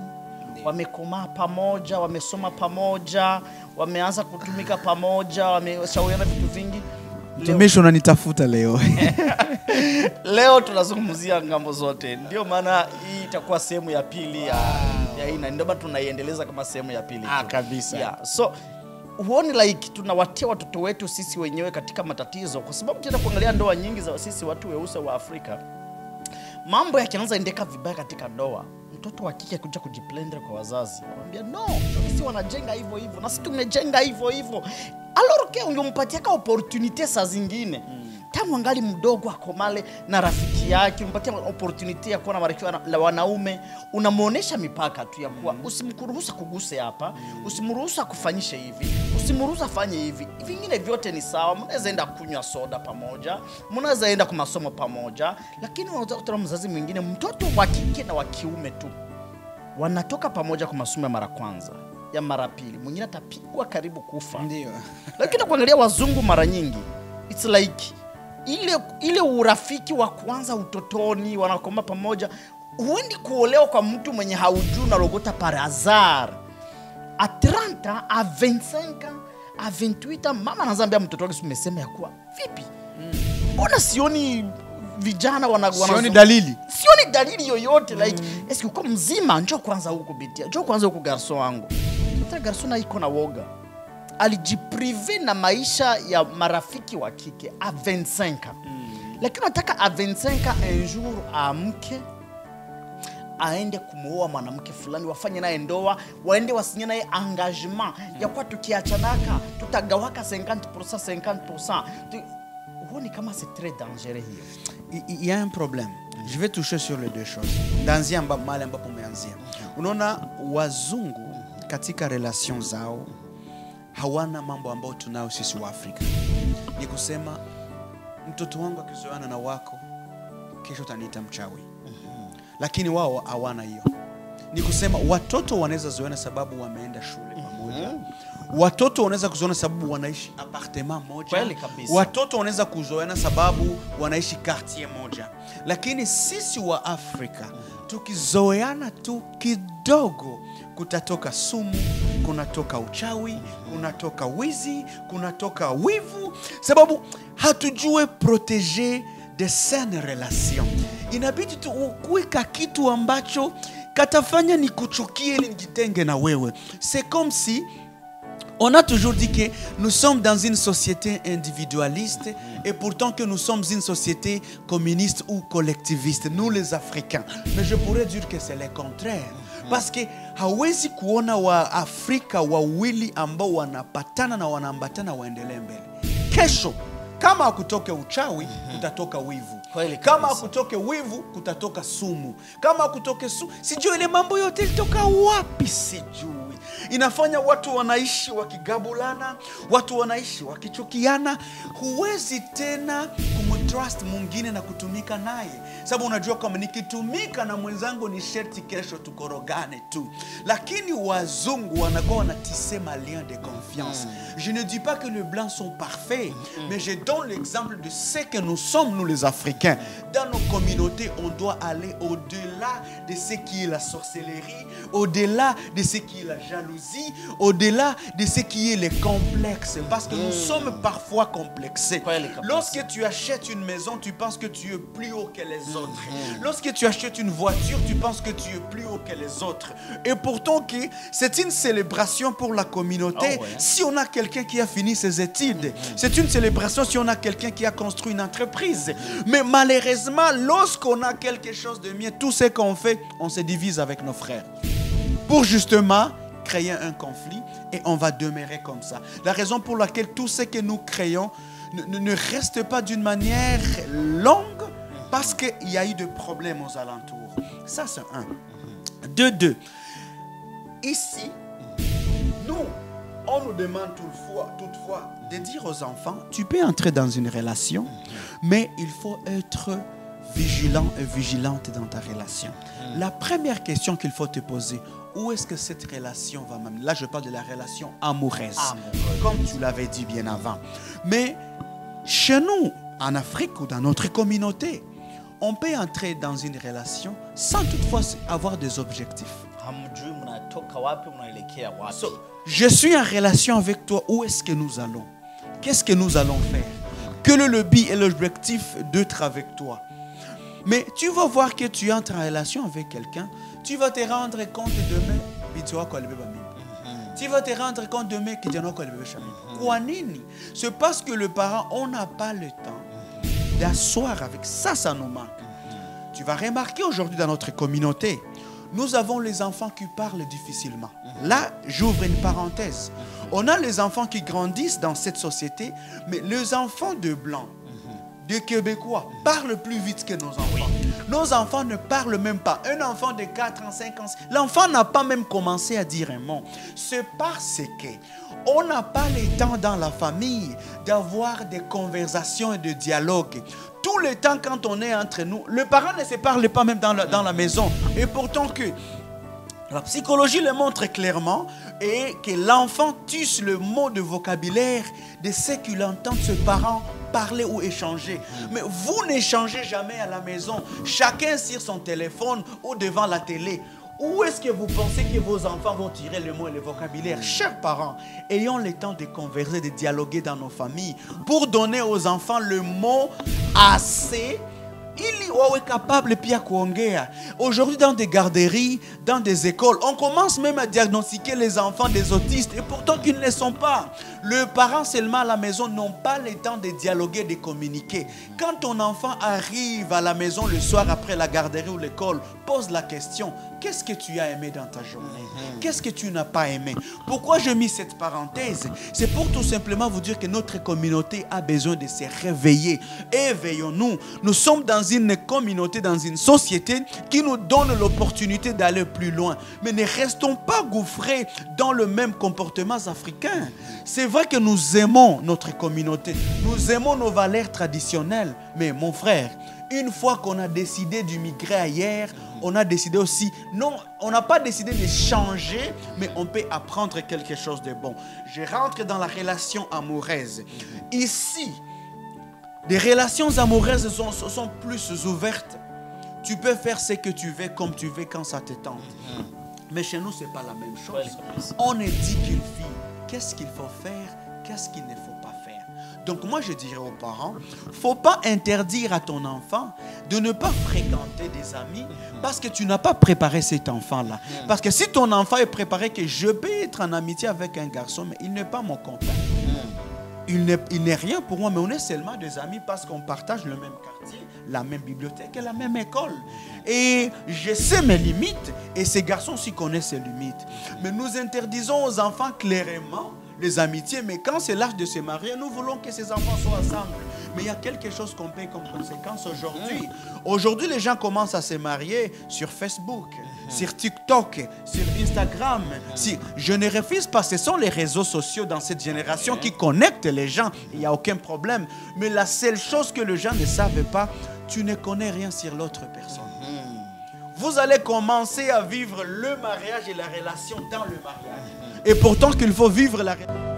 Wamekomaa pamoja, wamesoma pamoja, wameanza kutumika pamoja, wameshauriana vitu vingi. Mtumishi unanitafuta leo. Leo tunazungumzia ngambo zote. Ndio maana hii itakuwa sehemu ya pili ya ina. Ndio maana tunaiendeleza kama sehemu ya pili. Kabisa. Yeah. So huoni like tunawatia watoto wetu sisi wenyewe katika matatizo? Kwa sababu tena kuangalia ndoa nyingi za sisi watu weusi wa Afrika, mambo yakianza endeka vibaya katika ndoa, mtoto wa kike kuja kujiplendre kwa wazazi, anamwambia no, sisi wanajenga hivyo hivyo na sisi tumejenga hivyo hivyo. Alors que ungempatia ka opportunity saa zingine tangu angali mdogo akomale na rafiki yake, umpatia opportunity ya kuwa na marafiki na wanaume, unamuonesha mipaka tu ya kuwa usimkuruhusa kuguse hapa, usimruhusa kufanyisha hivi, usimruhusa afanye hivi. Vingine vyote ni sawa, mnaweza enda kunywa soda pamoja, mnaweza enda kwa masomo pamoja, lakini unaweza kutoa mzazi mwingine, mtoto wa kike na wa kiume tu wanatoka pamoja kwa masomo ya mara kwanza, ya mara pili, mwingine atapigwa karibu kufa. Ndio. Lakini kuangalia wazungu mara nyingi, it's like ile urafiki wa kwanza utotoni, wanakoma pamoja. Huendi kuolewa kwa mtu mwenye haujui na logota par hasard. A 30 a 25 a 28 mama anaambia mtoto wake umesema ya kuwa vipi? Mbona sioni vijana sioni dalili? Sioni dalili yoyote like eski uko mzima, njoo kwanza huko bitia. Njoo kwanza huko garson wangu. Sasa garson iko na woga. Alijiprive na maisha ya marafiki wa kike a 25. Lakini nataka a 25 un jour amke aende kumuoa mwanamke fulani, wafanye naye ndoa, waende wasinye naye engagement ya kwa tukiachanaka tutagawaka 50%. Huoni kama c'est très dangereux hiyo? Il y a un problème. Je vais toucher sur les deux choses. Danzia mahali ambapo umeanzia. Unaona wazungu katika relation zao hawana mambo ambayo tunao sisi wa Afrika. Ni kusema mtoto wangu akizoeana na wako kesho utaniita mchawi. Lakini wao hawana hiyo. Ni kusema watoto wanaweza zoeana sababu wameenda shule pamoja. Watoto wanaweza kuzoeana sababu wanaishi appartement moja. Watoto wanaweza kuzoeana sababu wanaishi quartier moja. Lakini sisi wa Afrika tukizoeana tu kidogo, kutatoka sumu, kunatoka uchawi, kunatoka wizi, kunatoka wivu, sababu hatujue protéger de saines relations. Inabidi tu ukuweka kitu ambacho katafanya nikuchukie ili nijitenge na wewe. C'est comme si on a toujours dit que nous sommes dans une société individualiste et pourtant que nous sommes une société communiste ou collectiviste, nous les Africains. Mais je pourrais dire que c'est le contraire. Parce que hawezi kuona wa Afrika wawili ambao wanapatana na wanaambatana waendelee mbele. Kesho kama kutoke uchawi kutatoka wivu. Kama kutoke wivu kutatoka sumu. Kama kutoke sumu, sijui ile mambo yote ilitoka wapi sijui. Inafanya watu wanaishi wakigabulana, watu wanaishi wakichukiana. Huwezi tena kumtrust mwingine na kutumika naye, sababu unajua kama nikitumika na mwenzangu ni sherti kesho tukorogane tu. Lakini wazungu wanakuwa wanatisse lien de confiance. Je ne dis pas que les blancs sont parfaits, mais je donne l'exemple de ce que nous sommes, nous les Africains. Dans nos communautés, on doit aller au-delà de ce qui est la sorcellerie, au-delà de ce qui est la jalousie, au-delà de ce qui est le complexe. Parce que nous sommes parfois complexés. Lorsque tu achètes une maison, tu penses que tu es plus haut que les autres. Lorsque tu achètes une voiture, tu penses que tu es plus haut que les autres. Et pourtant, c'est une célébration pour la communauté. Si on a quelqu'un qui a fini ses études, c'est une célébration si on a quelqu'un qui a construit une entreprise. Mais malheureusement, lorsqu'on a quelque chose de mieux, tout ce qu'on fait, on se divise avec nos frères. Pour justement créer un conflit et on va demeurer comme ça. La raison pour laquelle tout ce que nous créons ne reste pas d'une manière longue parce qu'il y a eu des problèmes aux alentours. Ça, c'est un. Deux. Ici, nous, on nous demande toutefois de dire aux enfants, tu peux entrer dans une relation, mais il faut être vigilant et vigilante dans ta relation. La première question qu'il faut te poser, où est-ce que cette relation va m'amener? Là, je parle de la relation amoureuse, comme tu l'avais dit bien avant. Mais chez nous, en Afrique ou dans notre communauté, on peut entrer dans une relation sans toutefois avoir des objectifs. So, je suis en relation avec toi, où est-ce que nous allons? Qu'est-ce que nous allons faire? Quel est le but et l'objectif d'être avec toi? Mais tu vas voir que tu entres en relation avec quelqu'un, tu vas te rendre compte demain, Tu vas te rendre compte demain que Dieu n'a pas le bébé Chamine. Quoi nini? C'est parce que le parent, on n'a pas le temps d'asseoir avec ça, ça nous manque. Tu vas remarquer aujourd'hui dans notre communauté, nous avons les enfants qui parlent difficilement. Là, j'ouvre une parenthèse. On a les enfants qui grandissent dans cette société, mais les enfants de Blancs, de Québécois, parlent plus vite que nos enfants. Nos enfants ne parlent même pas. Un enfant de 4 ans, 5 ans, l'enfant n'a pas même commencé à dire un mot. C'est parce que on n'a pas le temps dans la famille d'avoir des conversations et de dialogues. Tout le temps, quand on est entre nous, le parent ne se parle pas même dans la maison. Et pourtant que la psychologie le montre clairement et que l'enfant tisse le mot de vocabulaire de ce qu'il entend de ses parents parler ou échanger. Mais vous n'échangez jamais à la maison. Chacun sur son téléphone ou devant la télé. Où est-ce que vous pensez que vos enfants vont tirer le mot et le vocabulaire? Chers parents, ayons le temps de converser, de dialoguer dans nos familles pour donner aux enfants le mot assez ili wawe capable pia kuongea. Aujourd'hui, dans des garderies, dans des écoles, on commence même à diagnostiquer les enfants des autistes et pourtant qu'ils ne le sont pas. Les parents seulement à la maison n'ont pas le temps de dialoguer, de communiquer. Quand ton enfant arrive à la maison le soir après la garderie ou l'école, pose la question: qu'est-ce que tu as aimé dans ta journée? Qu'est-ce que tu n'as pas aimé? Pourquoi j'ai mis cette parenthèse? C'est pour tout simplement vous dire que notre communauté a besoin de se réveiller. Éveillons-nous. Nous sommes dans une communauté, dans une société qui nous donne l'opportunité d'aller plus loin. Mais ne restons pas gouffrés dans le même comportement africain. C'est vrai que nous aimons notre communauté. Nous aimons nos valeurs traditionnelles. Mais mon frère, une fois qu'on a décidé d'immigrer ailleurs, on a décidé aussi, non, on n'a pas décidé de changer, mais on peut apprendre quelque chose de bon. Je rentre dans la relation amoureuse. Ici, les relations amoureuses sont plus ouvertes. Tu peux faire ce que tu veux, comme tu veux, quand ça te tente. Mais chez nous, ce n'est pas la même chose. On est dit qu'une fille, qu'est-ce qu'il faut faire, qu'est-ce qu'il ne faut pas faire. Donc moi, je dirais aux parents, il ne faut pas interdire à ton enfant de ne pas fréquenter des amis parce que tu n'as pas préparé cet enfant-là. Parce que si ton enfant est préparé que je peux être en amitié avec un garçon, mais il n'est pas mon compagnon. Il n'est rien pour moi, mais on est seulement des amis parce qu'on partage le même quartier, la même bibliothèque et la même école. Et je sais mes limites et ces garçons aussi connaissent ses limites. Mais nous interdisons aux enfants clairement les amitiés, mais quand c'est l'âge de se marier, nous voulons que ces enfants soient ensemble. Mais il y a quelque chose qu'on paye comme conséquence aujourd'hui. Aujourd'hui, les gens commencent à se marier sur Facebook, sur TikTok, sur Instagram. Je ne refuse pas, ce sont les réseaux sociaux dans cette génération qui connectent les gens. Il n'y a aucun problème. Mais la seule chose que les gens ne savent pas, tu ne connais rien sur l'autre personne. Vous allez commencer à vivre le mariage et la relation dans le mariage. Et pourtant qu'il faut vivre la relation.